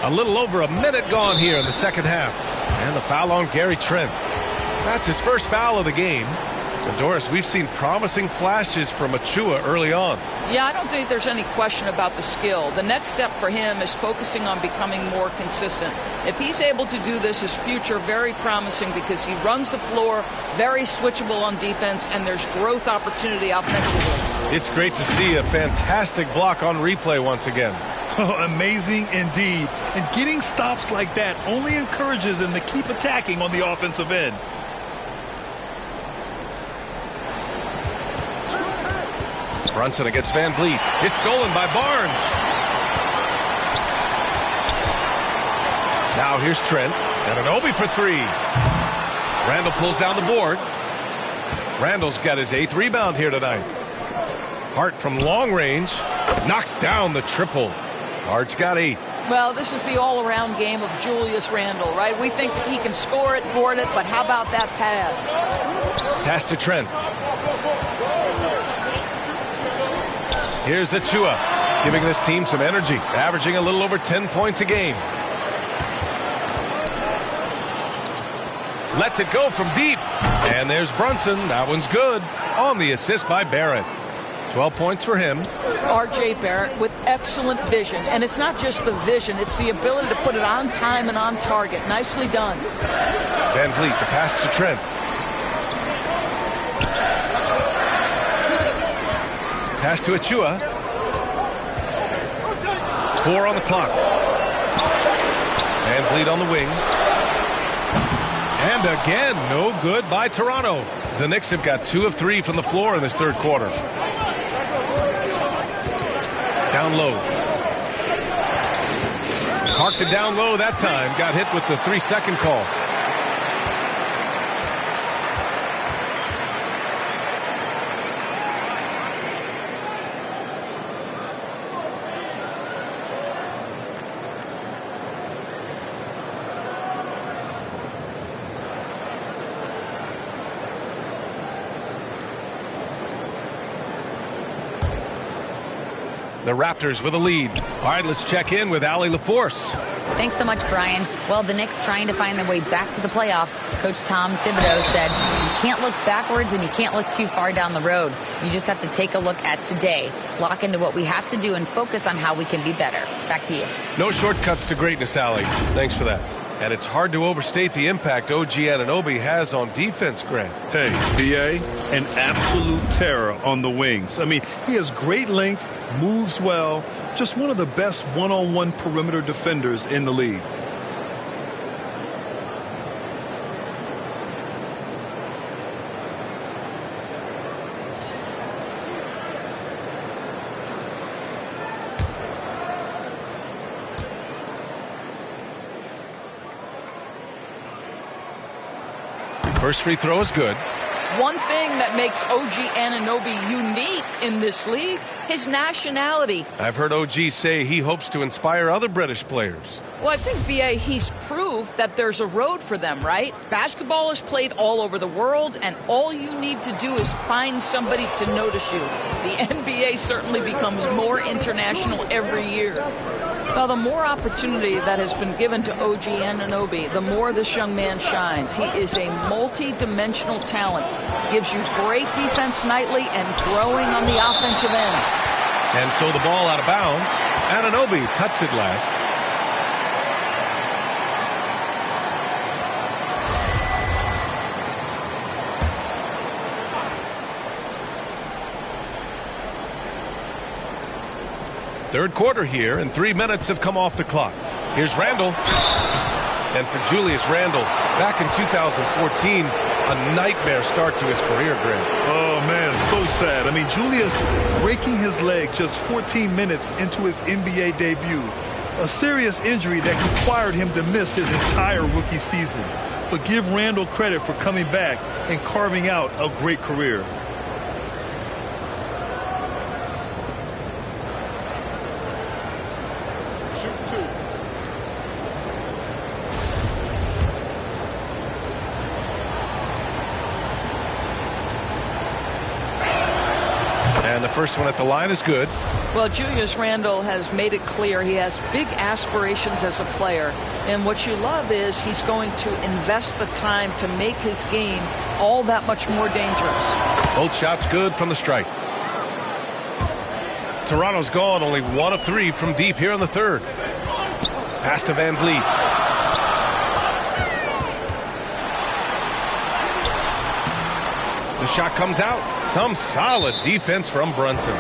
A little over a minute gone here in the second half. And the foul on Gary Trent. That's his first foul of the game. And Doris, we've seen promising flashes from Achua early on. Yeah, I don't think there's any question about the skill. The next step for him is focusing on becoming more consistent. If he's able to do this, his future very promising because he runs the floor, very switchable on defense, and there's growth opportunity offensively. It's great to see a fantastic block on replay once again. Oh, amazing indeed. And getting stops like that only encourages him to keep attacking on the offensive end. Brunson against Van Vliet. It's stolen by Barnes. Now here's Trent. And Anunoby for three. Randall pulls down the board. Randall's got his 8th rebound here tonight. Hart from long range knocks down the triple. Hart's got 8. Well, this is the all-around game of Julius Randle, right? We think he can score it, board it, but how about that pass? Pass to Trent. Here's Achua, giving this team some energy, averaging a little over 10 points a game. Lets it go from deep. And there's Brunson. That one's good. On the assist by Barrett. 12 points for him. R.J. Barrett with excellent vision. And it's not just the vision, it's the ability to put it on time and on target. Nicely done. Van Vliet, the pass to Trent. Pass to Achua. 4 on the clock. Van Vliet on the wing. And again, no good by Toronto. The Knicks have got 2 of 3 from the floor in this third quarter. Down low. Parked it down low that time. Got hit with the 3-second call. The Raptors with a lead. All right, let's check in with Allie LaForce. Thanks so much, Brian. Well, the Knicks trying to find their way back to the playoffs. Coach Tom Thibodeau said, you can't look backwards and you can't look too far down the road. You just have to take a look at today, lock into what we have to do, and focus on how we can be better. Back to you. No shortcuts to greatness, Allie. Thanks for that. And it's hard to overstate the impact OG Anunoby has on defense, Grant. Hey, B.A., an absolute terror on the wings. I mean, he has great length, moves well, just one of the best one-on-one perimeter defenders in the league. First free throw is good. One thing that makes OG Anunoby unique in this league, his nationality. I've heard OG say he hopes to inspire other British players. Well, I think, B.A., he's proved that there's a road for them, right? Basketball is played all over the world, and all you need to do is find somebody to notice you. The NBA certainly becomes more international every year. Now, the more opportunity that has been given to OG Anunoby, the more this young man shines. He is a multi-dimensional talent. Gives you great defense nightly and growing on the offensive end. And so the ball out of bounds. Anunoby touched it last. Third quarter here, and 3 minutes have come off the clock. Here's Randall. And for Julius Randle, back in 2014, a nightmare start to his career, Grant. Oh, man, so sad. I mean, Julius breaking his leg just 14 minutes into his NBA debut. A serious injury that required him to miss his entire rookie season. But give Randall credit for coming back and carving out a great career. And the first one at the line is good. Well, Julius Randle has made it clear he has big aspirations as a player. And what you love is he's going to invest the time to make his game all that much more dangerous. Both shots good from the stripe. Toronto's gone only 1 of 3 from deep here in the third. Pass to Van Vliet. The shot comes out. Some solid defense from Brunson.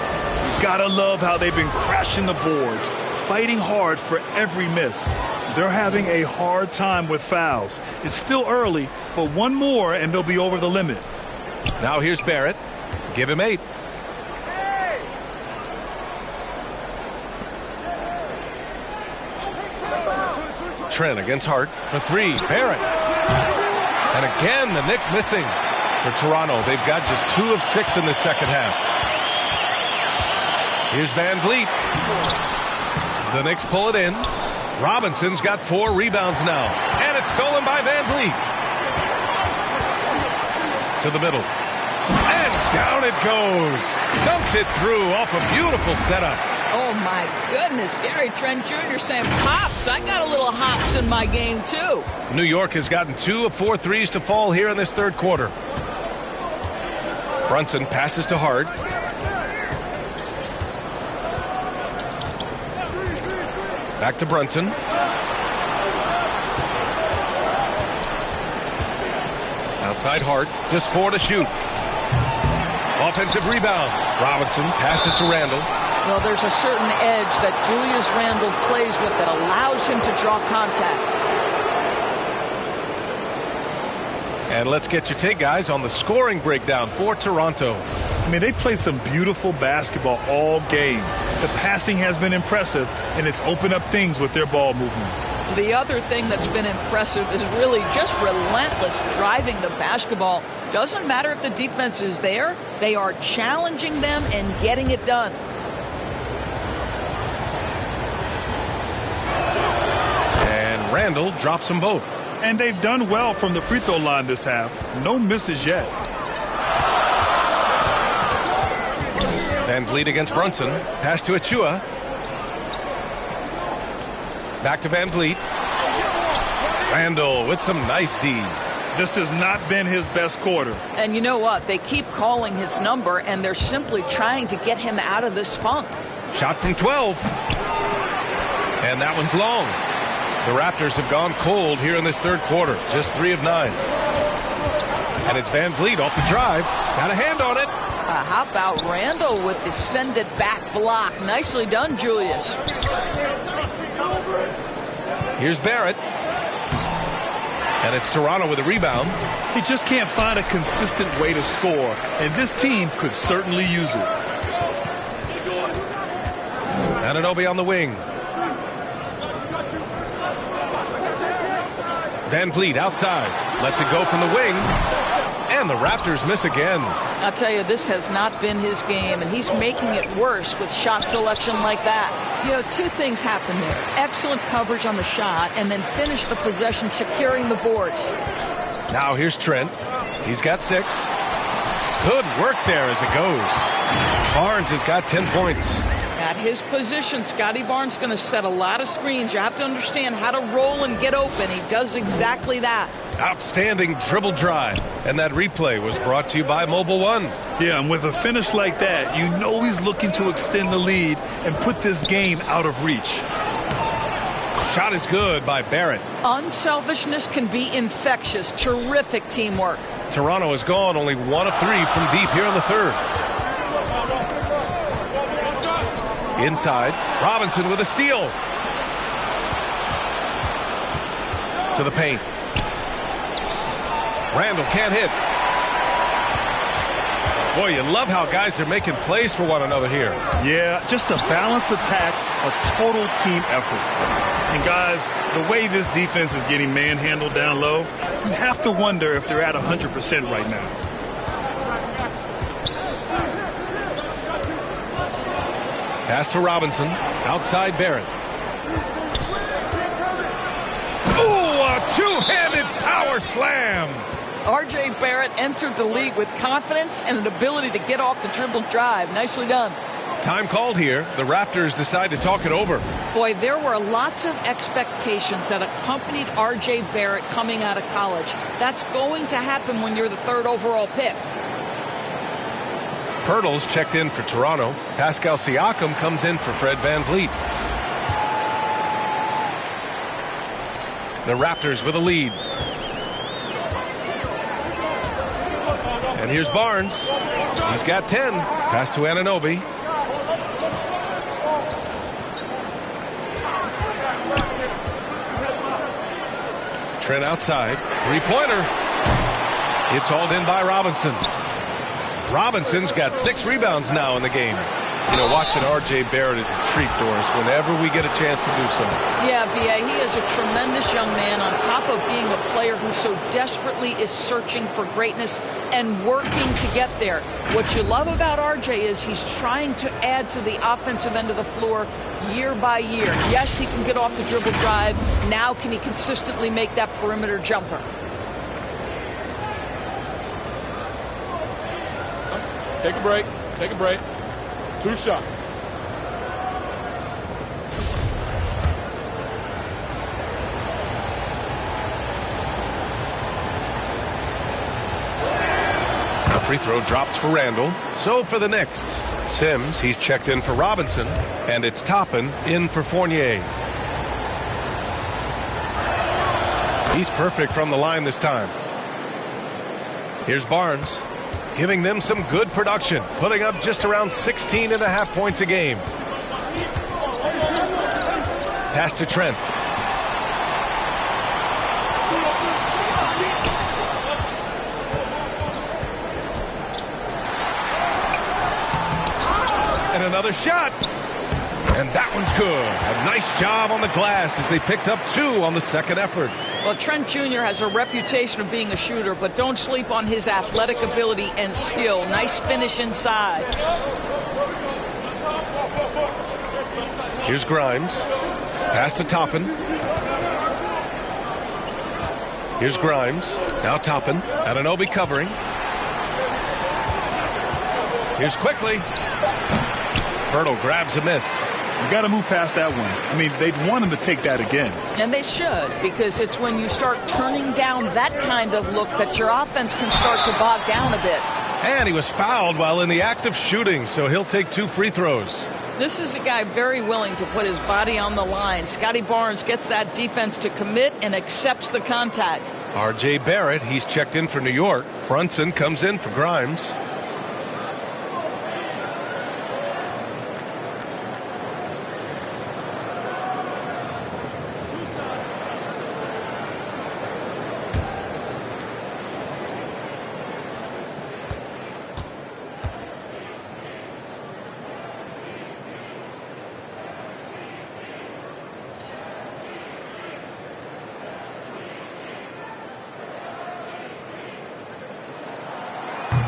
Gotta love how they've been crashing the boards, fighting hard for every miss. They're having a hard time with fouls. It's still early, but one more and they'll be over the limit. Now here's Barrett. Give him 8. Trent against Hart for 3. Barrett. And again, the Knicks missing. For Toronto, they've got just 2 of 6 in the second half. Here's Van Vliet. The Knicks pull it in. Robinson's got 4 rebounds now. And it's stolen by Van Vliet. To the middle. And down it goes. Dumped it through off a beautiful setup. Oh, my goodness. Gary Trent Jr. saying, "Pops, I got a little hops in my game, too." New York has gotten 2 of 4 threes to fall here in this third quarter. Brunson passes to Hart. Back to Brunson. Outside Hart. Just 4 to shoot. Offensive rebound. Robinson passes to Randle. Well, there's a certain edge that Julius Randle plays with that allows him to draw contact. And let's get your take, guys, on the scoring breakdown for Toronto. I mean, they've played some beautiful basketball all game. The passing has been impressive, and it's opened up things with their ball movement. The other thing that's been impressive is really just relentless driving the basketball. Doesn't matter if the defense is there. They are challenging them and getting it done. And Randle drops them both. And they've done well from the free throw line this half. No misses yet. Van Vliet against Brunson. Pass to Achua. Back to Van Vliet. Randle with some nice D. This has not been his best quarter. And you know what? They keep calling his number, and they're simply trying to get him out of this funk. Shot from 12. And that one's long. The Raptors have gone cold here in this third quarter. Just 3 of 9. And it's Van Vliet off the drive. Got a hand on it. How about Randle with the send it back block? Nicely done, Julius. Here's Barrett. And it's Toronto with a rebound. He just can't find a consistent way to score, and this team could certainly use it. Anunoby on the wing. Van Vliet outside. Lets it go from the wing. And the Raptors miss again. I'll tell you, this has not been his game, and he's making it worse with shot selection like that. You know, 2 things happen there. Excellent coverage on the shot, and then finish the possession securing the boards. Now here's Trent. He's got 6. Good work there as it goes. Barnes has got 10 points. At his position, Scotty Barnes going to set a lot of screens. You have to understand how to roll and get open. He does exactly that. Outstanding dribble drive. And that replay was brought to you by Mobile One. Yeah, and with a finish like that, you know he's looking to extend the lead and put this game out of reach. Shot is good by Barrett. Unselfishness can be infectious. Terrific teamwork. Toronto has gone only 1 of 3 from deep here in the third. Inside, Robinson with a steal. To the paint. Randle can't hit. Boy, you love how guys are making plays for one another here. Yeah, just a balanced attack, a total team effort. And guys, the way this defense is getting manhandled down low, you have to wonder if they're at 100% right now. Pass to Robinson. Outside Barrett. Ooh, a two-handed power slam. R.J. Barrett entered the league with confidence and an ability to get off the dribble drive. Nicely done. Time called here. The Raptors decide to talk it over. Boy, there were lots of expectations that accompanied R.J. Barrett coming out of college. That's going to happen when you're the 3rd overall pick. Pirtle's checked in for Toronto. Pascal Siakam comes in for Fred VanVleet. The Raptors with a lead. And here's Barnes. He's got 10. Pass to Anunoby. Trent outside. Three-pointer. It's hauled in by Robinson. Robinson's got 6 rebounds now in the game. You know, watching R.J. Barrett is a treat, Doris, whenever we get a chance to do so. Yeah, B.A., he is a tremendous young man on top of being a player who so desperately is searching for greatness and working to get there. What you love about R.J. is he's trying to add to the offensive end of the floor year by year. Yes, he can get off the dribble drive. Now can he consistently make that perimeter jumper? Take a break. Take a break. 2 shots. A free throw drops for Randall. So for the Knicks, Sims, he's checked in for Robinson, and it's Toppin in for Fournier. He's perfect from the line this time. Here's Barnes, giving them some good production, putting up just around 16.5 points a game. Pass to Trent. And another shot. And that one's good. A nice job on the glass as they picked up 2 on the second effort. Well, Trent Jr. has a reputation of being a shooter, but don't sleep on his athletic ability and skill. Nice finish inside. Here's Grimes. Pass to Toppin. Here's Grimes. Now Toppin. Anunoby covering. Here's Quickly. Pirtle grabs a miss. You got to move past that one. I mean, they'd want him to take that again. And they should, because it's when you start turning down that kind of look that your offense can start to bog down a bit. And he was fouled while in the act of shooting, so he'll take 2 free throws. This is a guy very willing to put his body on the line. Scotty Barnes gets that defense to commit and accepts the contact. R.J. Barrett, he's checked in for New York. Brunson comes in for Grimes.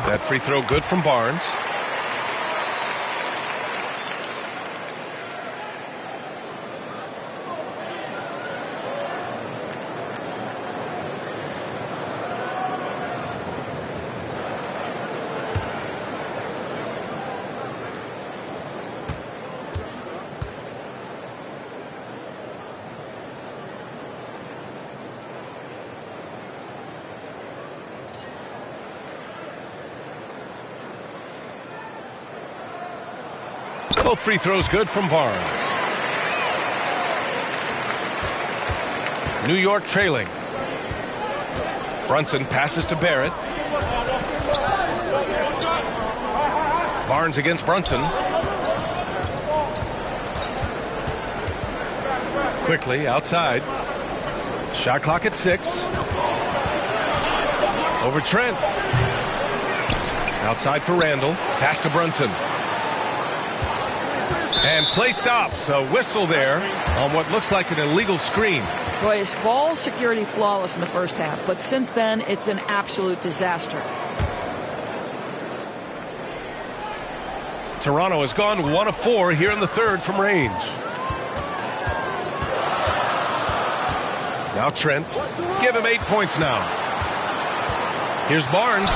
That free throw good from Barnes. Both free throws good from Barnes. New York trailing. Brunson passes to Barrett. Barnes against Brunson. Quickly outside. Shot clock at 6. Over Trent. Outside for Randall. Pass to Brunson. And play stops. A whistle there on what looks like an illegal screen. Boy, his ball security flawless in the first half, but since then, it's an absolute disaster. Toronto has gone 1 of 4 here in the third from range. Now Trent. Give him 8 points now. Here's Barnes.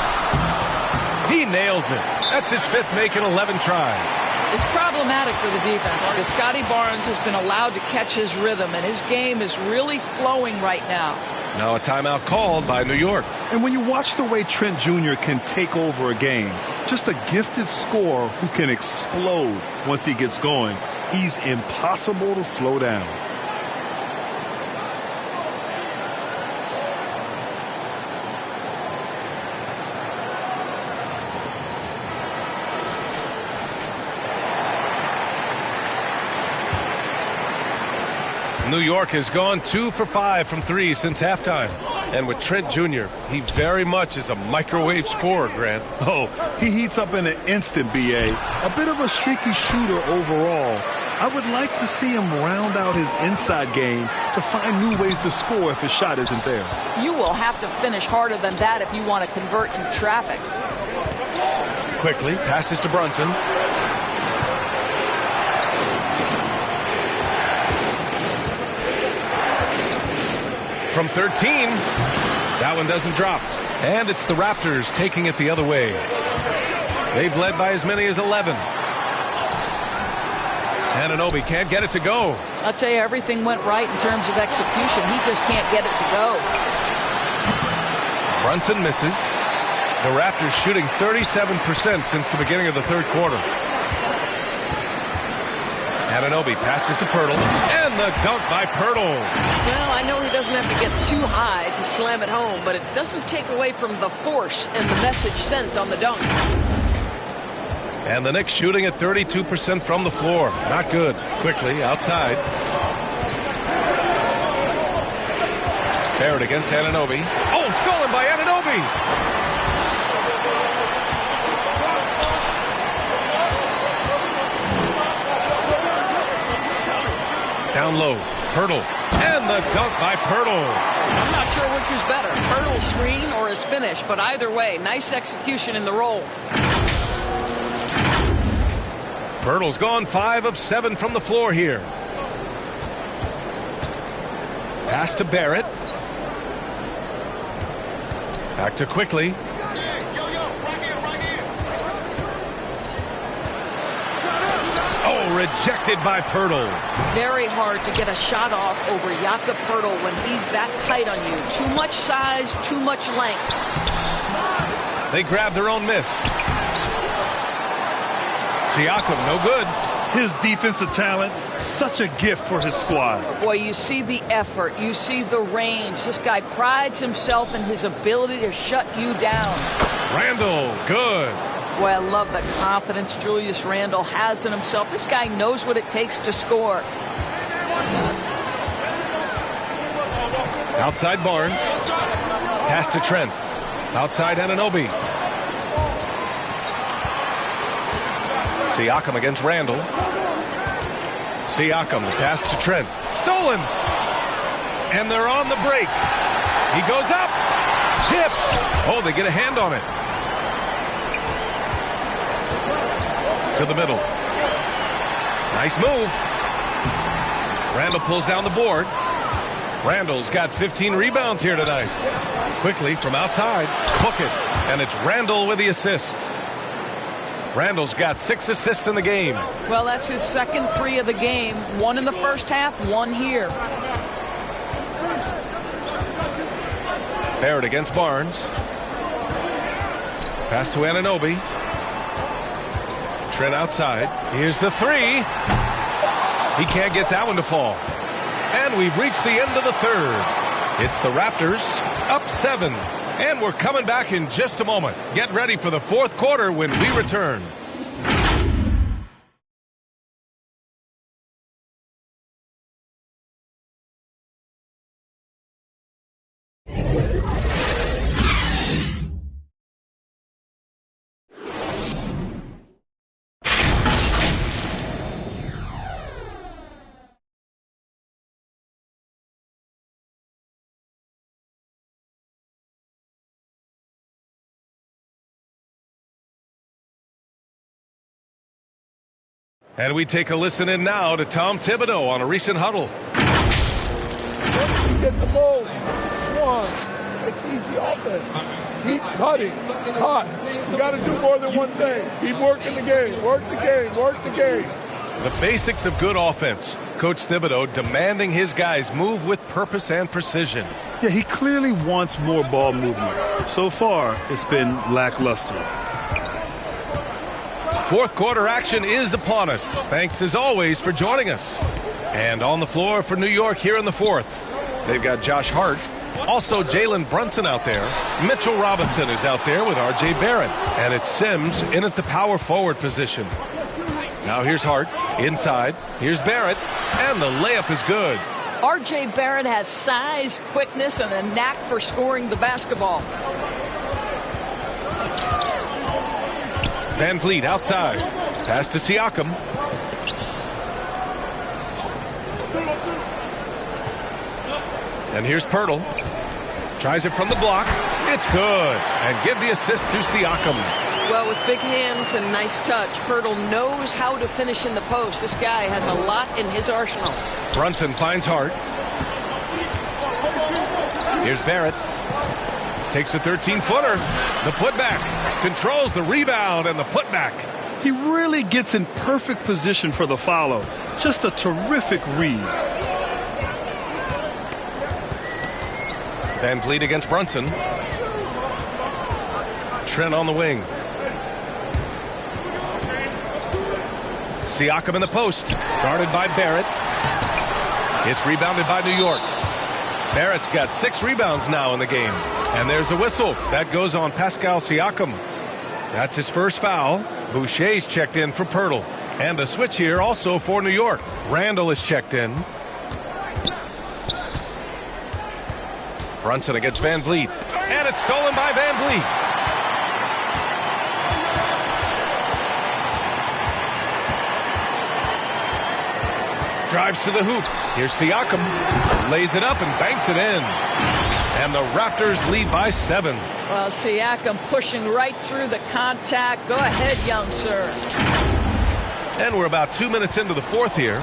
He nails it. That's his 5th make in 11 tries. It's problematic for the defense because Scotty Barnes has been allowed to catch his rhythm, and his game is really flowing right now. Now a timeout called by New York. And when you watch the way Trent Jr. can take over a game, just a gifted scorer who can explode once he gets going, he's impossible to slow down. New York has gone 2 for 5 from 3 since halftime. And with Trent Jr., he very much is a microwave scorer, Grant. Oh, he heats up in an instant, B.A. A bit of a streaky shooter overall. I would like to see him round out his inside game to find new ways to score if his shot isn't there. You will have to finish harder than that if you want to convert in traffic. Quickly, passes to Brunson. From 13, that one doesn't drop. And it's the Raptors taking it the other way. They've led by as many as 11. Anunoby can't get it to go. I'll tell you, everything went right in terms of execution. He just can't get it to go. Brunson misses. The Raptors shooting 37% since the beginning of the third quarter. Anunoby passes to Pirtle, and the dunk by Pirtle. Well, I know he doesn't have to get too high to slam it home, but it doesn't take away from the force and the message sent on the dunk. And the Knicks shooting at 32% from the floor. Not good. Quickly, outside. Barrett against Anunoby. Oh, stolen by Anunoby! Down low, Pirtle, and the dunk by Pirtle. I'm not sure which was better, Pirtle's screen or his finish, but either way, nice execution in the roll. Pirtle's gone 5 of 7 from the floor here. Pass to Barrett. Back to Quickly. Rejected by Pirtle. Very hard to get a shot off over Jakob Pirtle when he's that tight on you. Too much size, too much length. They grab their own miss. Siakam, no good. His defensive talent, such a gift for his squad. Boy, you see the effort. You see the range. This guy prides himself in his ability to shut you down. Randall, good. Boy, I love the confidence Julius Randle has in himself. This guy knows what it takes to score. Outside Barnes. Pass to Trent. Outside Anunoby. Siakam against Randle. Siakam, the pass to Trent. Stolen. And they're on the break. He goes up. Tipped. Oh, they get a hand on it. To the middle. Nice move. Randle pulls down the board. Randle's got 15 rebounds here tonight. Quickly from outside. Hook it. And it's Randle with the assist. Randle's got 6 assists in the game. Well, that's his second 3 of the game. 1 in the first half, 1 here. Barrett against Barnes. Pass to Anunoby. Trent outside. Here's the 3. He can't get that one to fall. And we've reached the end of the third. It's the Raptors up 7. And we're coming back in just a moment. Get ready for the fourth quarter when we return. And we take a listen in now to Tom Thibodeau on a recent huddle. Once you get the ball, Swan, it's easy offense. Keep cutting. Hot. You got to do more than one thing. Keep working the game. Work the game. Work the game. The basics of good offense. Coach Thibodeau demanding his guys move with purpose and precision. Yeah, he clearly wants more ball movement. So far, it's been lackluster. Fourth quarter action is upon us. Thanks as always for joining us. And on the floor for New York here in the fourth, they've got Josh Hart. Also Jalen Brunson out there. Mitchell Robinson is out there with R.J. Barrett. And it's Sims in at the power forward position. Now here's Hart inside. Here's Barrett. And the layup is good. R.J. Barrett has size, quickness, and a knack for scoring the basketball. Van Vliet outside. Pass to Siakam. And here's Pirtle. Tries it from the block. It's good. And give the assist to Siakam. Well, with big hands and nice touch, Pirtle knows how to finish in the post. This guy has a lot in his arsenal. Brunson finds Hart. Here's Barrett. Takes a 13-footer. The putback. Controls the rebound and the putback. He really gets in perfect position for the follow. Just a terrific read. Van Vliet against Brunson. Trent on the wing. Siakam in the post. Guarded by Barrett. It's rebounded by New York. Barrett's got 6 rebounds now in the game. And there's a whistle. That goes on Pascal Siakam. That's his first foul. Boucher's checked in for Pirtle. And a switch here also for New York. Randall is checked in. Brunson against Van Vliet. And it's stolen by Van Vliet. Drives to the hoop. Here's Siakam. Lays it up and banks it in. And the Raptors lead by 7. Well, Siakam pushing right through the contact. Go ahead, young sir. And we're about 2 minutes into the fourth here.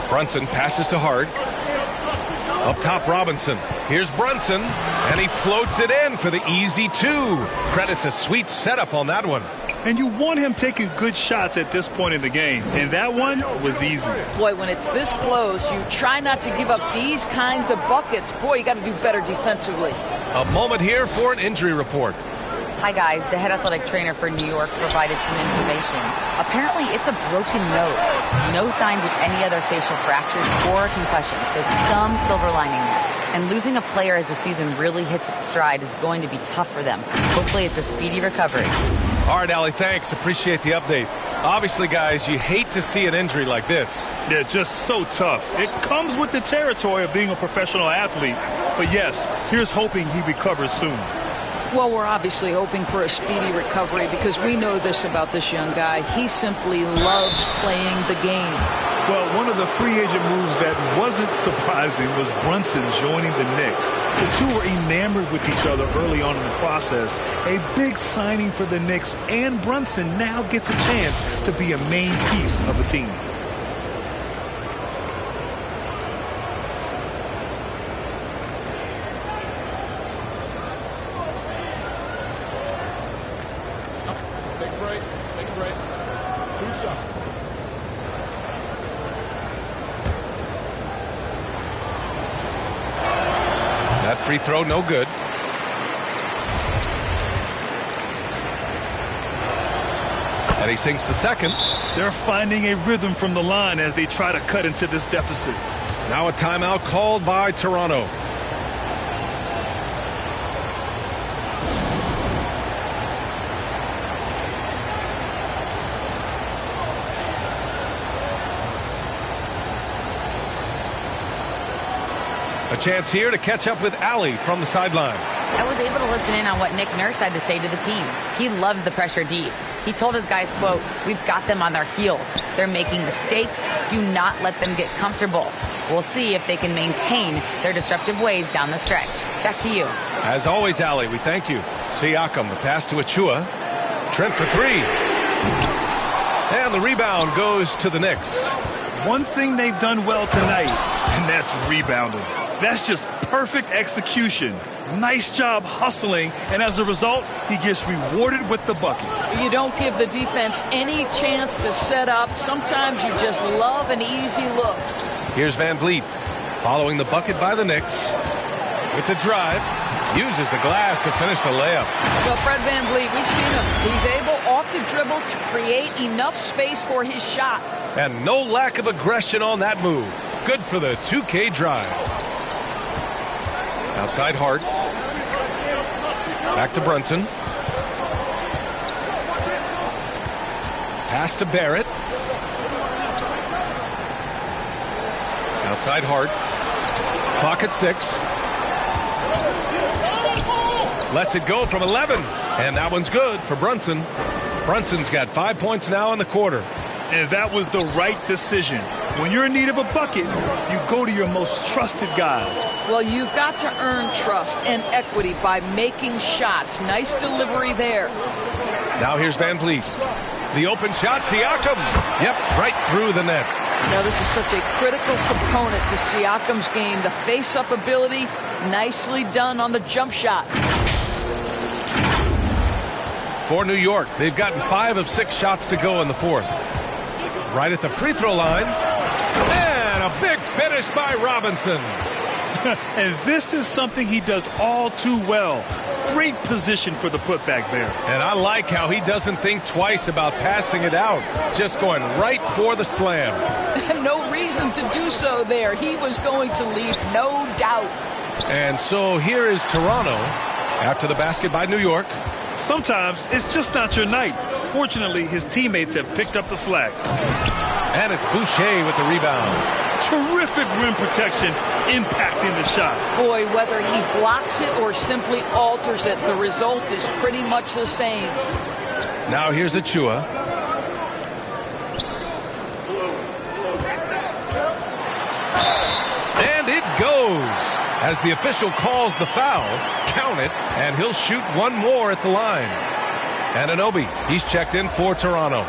Brunson passes to Hart. Up top, Robinson. Here's Brunson. And he floats it in for the easy 2. Credit the sweet setup on that one. And you want him taking good shots at this point in the game. And that one was easy. Boy, when it's this close, you try not to give up these kinds of buckets. Boy, you got to do better defensively. A moment here for an injury report. Hi, guys. The head athletic trainer for New York provided some information. Apparently, it's a broken nose. No signs of any other facial fractures or concussion, so some silver lining there. And losing a player as the season really hits its stride is going to be tough for them. Hopefully, it's a speedy recovery. All right, Allie, thanks. Appreciate the update. Obviously, guys, you hate to see an injury like this. Yeah, just so tough. It comes with the territory of being a professional athlete. But yes, here's hoping he recovers soon. Well, we're obviously hoping for a speedy recovery because we know this about this young guy. He simply loves playing the game. Well, one of the free agent moves that wasn't surprising was Brunson joining the Knicks. The two were enamored with each other early on in the process. A big signing for the Knicks, and Brunson now gets a chance to be a main piece of a team. Take a break. Take a break. 2 shots. That free throw, no good. And he sinks the second. They're finding a rhythm from the line as they try to cut into this deficit. Now a timeout called by Toronto. A chance here to catch up with Allie from the sideline. I was able to listen in on what Nick Nurse had to say to the team. He loves the pressure deep. He told his guys, quote, "We've got them on their heels. They're making mistakes. Do not let them get comfortable. We'll see if they can maintain their disruptive ways down the stretch." Back to you. As always, Allie, we thank you. Siakam, the pass to Achua. Trent for 3. And the rebound goes to the Knicks. One thing they've done well tonight, and that's rebounding. That's just perfect execution. Nice job hustling, and as a result, he gets rewarded with the bucket. You don't give the defense any chance to set up. Sometimes you just love an easy look. Here's Van Vliet following the bucket by the Knicks with the drive. Uses the glass to finish the layup. So Fred Van Vliet, we've seen him. He's able off the dribble to create enough space for his shot. And no lack of aggression on that move. Good for the 2K drive. Outside Hart. Back to Brunson. Pass to Barrett. Outside Hart. Clock at 6. Lets it go from 11. And that one's good for Brunson. Brunson's got 5 points now in the quarter. And that was the right decision. When you're in need of a bucket, you go to your most trusted guys. Well, you've got to earn trust and equity by making shots. Nice delivery there. Now here's Van Vliet. The open shot, Siakam. Yep, right through the net. Now this is such a critical component to Siakam's game. The face-up ability, nicely done on the jump shot. For New York, they've gotten 5 of 6 shots to go in the fourth. Right at the free throw line. And a big finish by Robinson. And this is something he does all too well. Great position for the putback there. And I like how he doesn't think twice about passing it out. Just going right for the slam. No reason to do so there. He was going to leave, no doubt. And so here is Toronto after the basket by New York. Sometimes it's just not your night. Fortunately, his teammates have picked up the slack. And it's Boucher with the rebound. Terrific rim protection, impacting the shot. Boy, whether he blocks it or simply alters it, the result is pretty much the same. Now here's Achua. And it goes. As the official calls the foul, count it, and he'll shoot one more at the line. Anunoby, he's checked in for Toronto.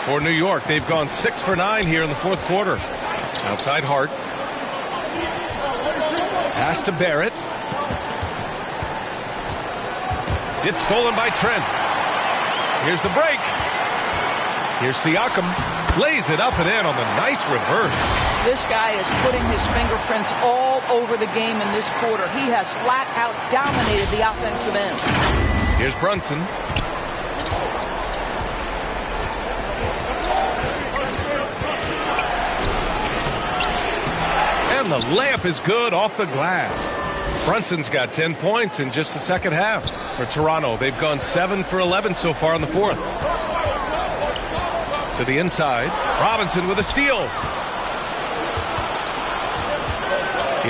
For New York, they've gone 6 for 9 here in the fourth quarter. Outside Hart. Pass to Barrett. It's stolen by Trent. Here's the break. Here's Siakam. Lays it up and in on the nice reverse. This guy is putting his fingerprints all over the game in this quarter. He has flat out dominated the offensive end. Here's Brunson. And the layup is good off the glass. Brunson's got 10 points in just the second half. For Toronto, they've gone 7 for 11 so far in the fourth. To the inside. Robinson with a steal.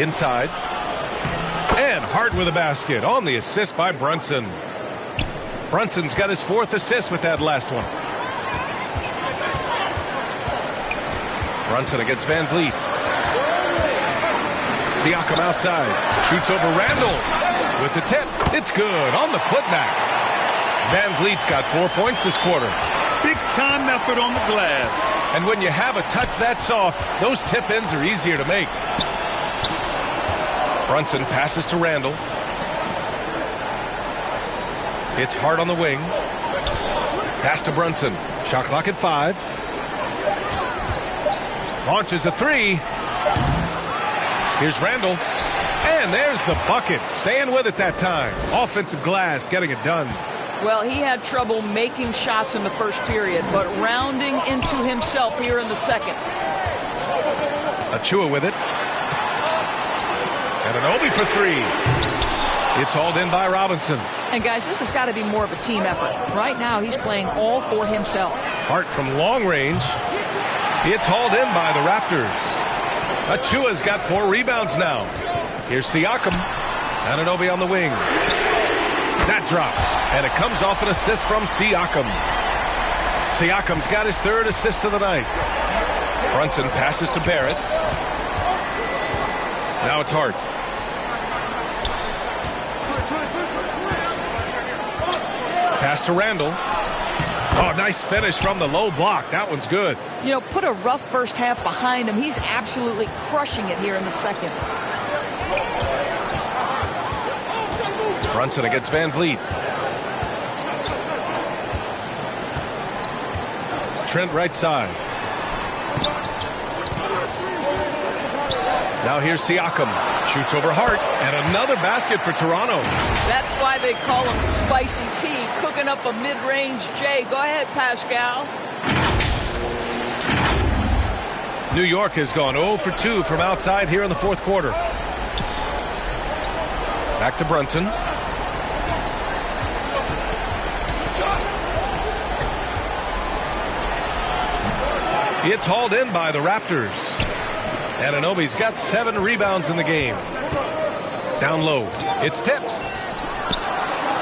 Inside. And Hart with a basket on the assist by Brunson. Brunson's got his 4th assist with that last one. Brunson against Van Vliet. Siakam outside. Shoots over Randall. With the tip. It's good on the putback. Van Vliet's got 4 points this quarter. Big time effort on the glass. And when you have a touch that soft, those tip-ins are easier to make. Brunson passes to Randall. It's Hart on the wing. Pass to Brunson. Shot clock at 5. Launches a 3. Here's Randall. And there's the bucket. Staying with it that time. Offensive glass getting it done. Well, he had trouble making shots in the first period, but rounding into himself here in the second. Achua with it. And Anunoby for 3. It's hauled in by Robinson. And guys, this has got to be more of a team effort. Right now, he's playing all for himself. Hart from long range. It's hauled in by the Raptors. Achua's got 4 rebounds now. Here's Siakam. Anunoby on the wing. That drops, and it comes off an assist from Siakam. Siakam's got his third assist of the night. Brunson passes to Barrett. Now it's Hart. Pass to Randall. Oh, nice finish from the low block. That one's good. You know, put a rough first half behind him. He's absolutely crushing it here in the second. Brunson against Van Vliet. Trent right side. Now here's Siakam. Shoots over Hart. And another basket for Toronto. That's why they call him Spicy P, cooking up a mid-range J. Go ahead, Pascal. New York has gone 0 for 2 from outside here in the fourth quarter. Back to Brunson. It's hauled in by the Raptors. Anunoby's got 7 rebounds in the game. Down low. It's tipped.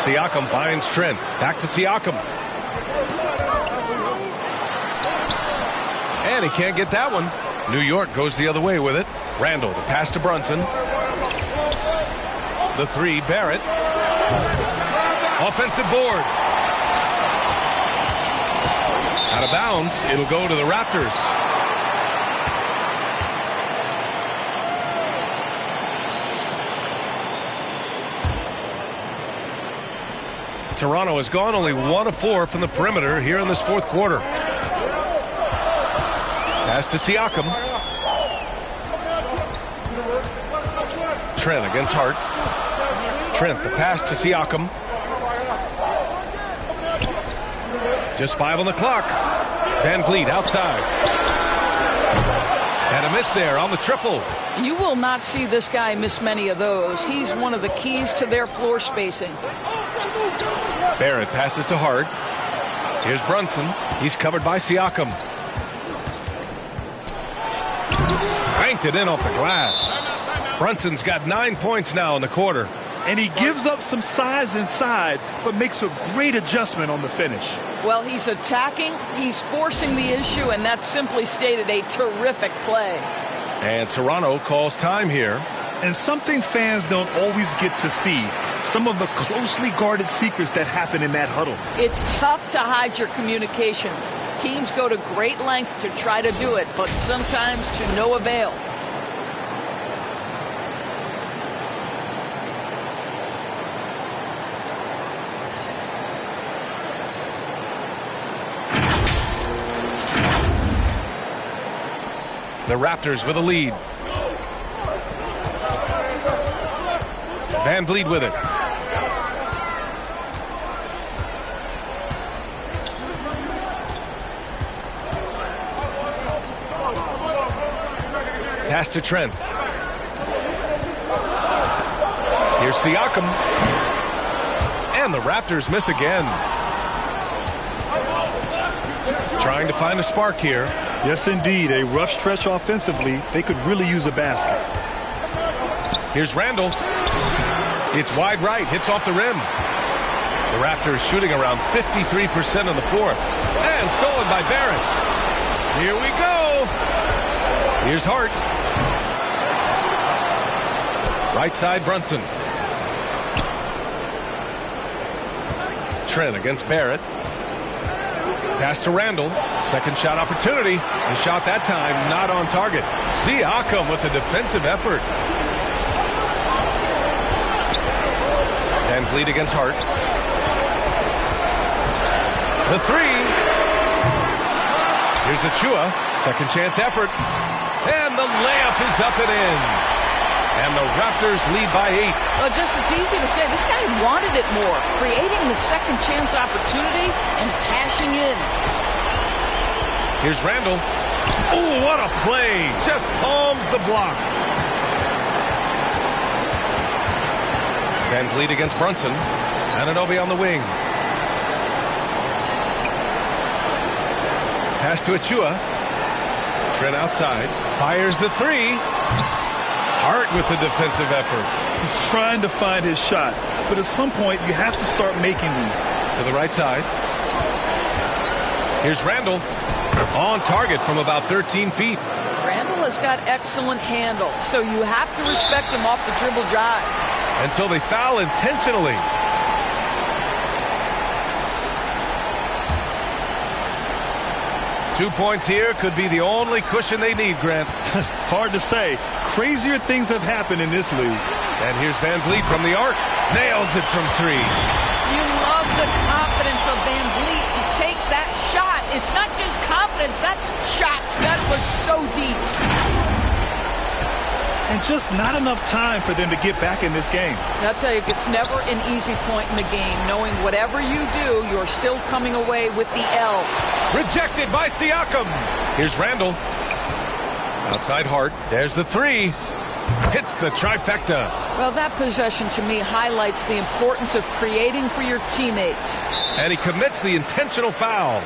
Siakam finds Trent. Back to Siakam. And he can't get that one. New York goes the other way with it. Randall, the pass to Brunson. The three, Barrett. Offensive board. Out of bounds. It'll go to the Raptors. Toronto has gone only 1 of 4 from the perimeter here in this fourth quarter. Pass to Siakam. Trent against Hart. Trent, the pass to Siakam. Just 5 on the clock. Van Vliet outside. And a miss there on the triple. You will not see this guy miss many of those. He's one of the keys to their floor spacing. Barrett passes to Hart. Here's Brunson. He's covered by Siakam. Banked it in off the glass. Brunson's got 9 points now in the quarter. And he gives up some size inside, but makes a great adjustment on the finish. Well, he's attacking, he's forcing the issue, and that's simply stated a terrific play. And Toronto calls time here. And something fans don't always get to see, some of the closely guarded secrets that happen in that huddle. It's tough to hide your communications. Teams go to great lengths to try to do it, but sometimes to no avail. The Raptors with a lead. Van Vliet with it. Pass to Trent. Here's Siakam. And the Raptors miss again. Trying to find a spark here. Yes, indeed. A rough stretch offensively. They could really use a basket. Here's Randall. It's wide right. Hits off the rim. The Raptors shooting around 53% in the fourth. And stolen by Barrett. Here we go. Here's Hart. Right side, Brunson. Trent against Barrett. Pass to Randall. Second shot opportunity. The shot that time not on target. Siakam with the defensive effort. Van Vliet against Hart. The three. Here's Achua. Second chance effort. And the layup is up and in. And the Raptors lead by 8. Well, just it's easy to say. This guy wanted it more. Creating the second chance opportunity and cashing in. Here's Randall. Oh, what a play. Just palms the block. Van Vliet against Brunson. Anunoby on the wing. Pass to Achua. Trent outside. Fires the three. Hart with the defensive effort. He's trying to find his shot, but at some point you have to start making these. To the right side. Here's Randall. On target from about 13 feet. Randall has got excellent handle, so you have to respect him off the dribble drive. And so they foul intentionally. Two points here could be the only cushion they need, Grant. Hard to say. Crazier things have happened in this league. And here's Van Vliet from the arc. Nails it from three. You love the confidence of Van Vliet to take that shot. It's not just confidence, that's shots. That was so deep. And just not enough time for them to get back in this game. I'll tell you, it's never an easy point in the game, knowing whatever you do, you're still coming away with the L. Rejected by Siakam. Here's Randall. Outside Hart. There's the three. Hits the trifecta. Well, that possession to me highlights the importance of creating for your teammates. And he commits the intentional foul.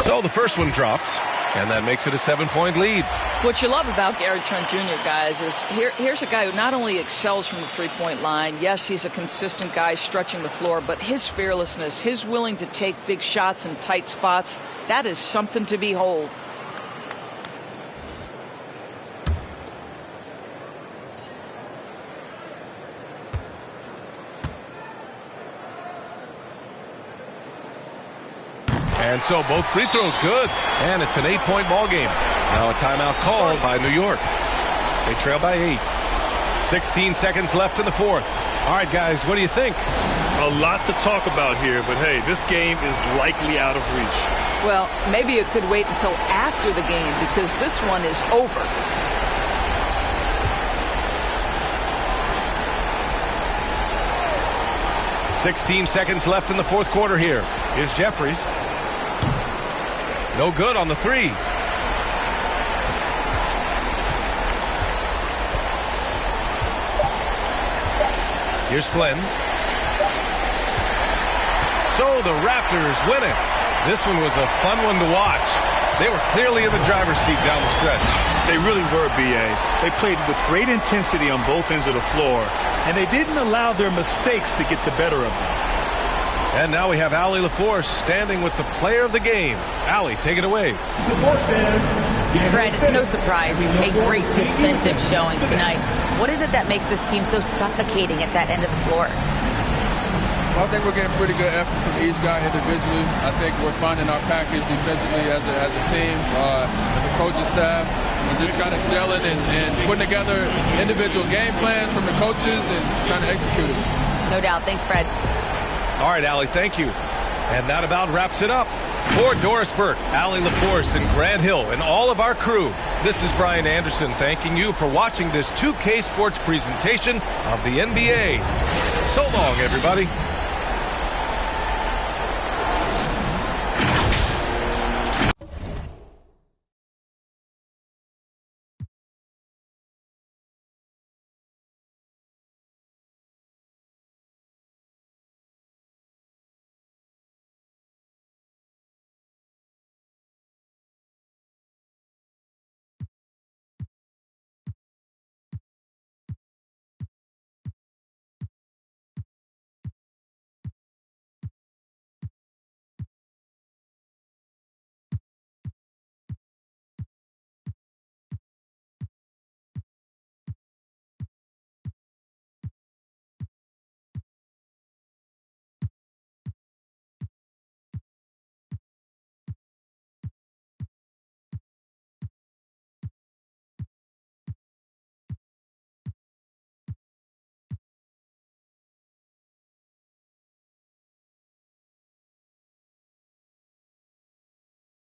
So the first one drops, and that makes it a 7-point lead. What you love about Gary Trent Jr., guys, is here's a guy who not only excels from the three-point line, yes, he's a consistent guy stretching the floor, but his fearlessness, his willing to take big shots in tight spots, that is something to behold. And so both free throws good. And it's an 8-point ball game. Now a timeout called by New York. They trail by 8. 16 seconds left in the fourth. All right, guys, what do you think? A lot to talk about here, but hey, this game is likely out of reach. Well, maybe it could wait until after the game because this one is over. $16 seconds left in the fourth quarter here. Here's Jeffries. No good on the three. Here's Flynn. So the Raptors win it. This one was a fun one to watch. They were clearly in the driver's seat down the stretch. They really were, B.A. They played with great intensity on both ends of the floor, and they didn't allow their mistakes to get the better of them. And now we have Allie LaForce standing with the player of the game. Allie, take it away. Fred, no surprise, a great defensive showing tonight. What is it that makes this team so suffocating at that end of the floor? Well, I think we're getting pretty good effort from each guy individually. I think we're finding our package defensively as a team, as a coaching staff. We're just kind of gelling and putting together individual game plans from the coaches and trying to execute it. No doubt. Thanks, Fred. All right, Allie, thank you. And that about wraps it up. For Doris Burke, Allie LaForce, and Grant Hill, and all of our crew, this is Brian Anderson thanking you for watching this 2K Sports presentation of the NBA. So long, everybody.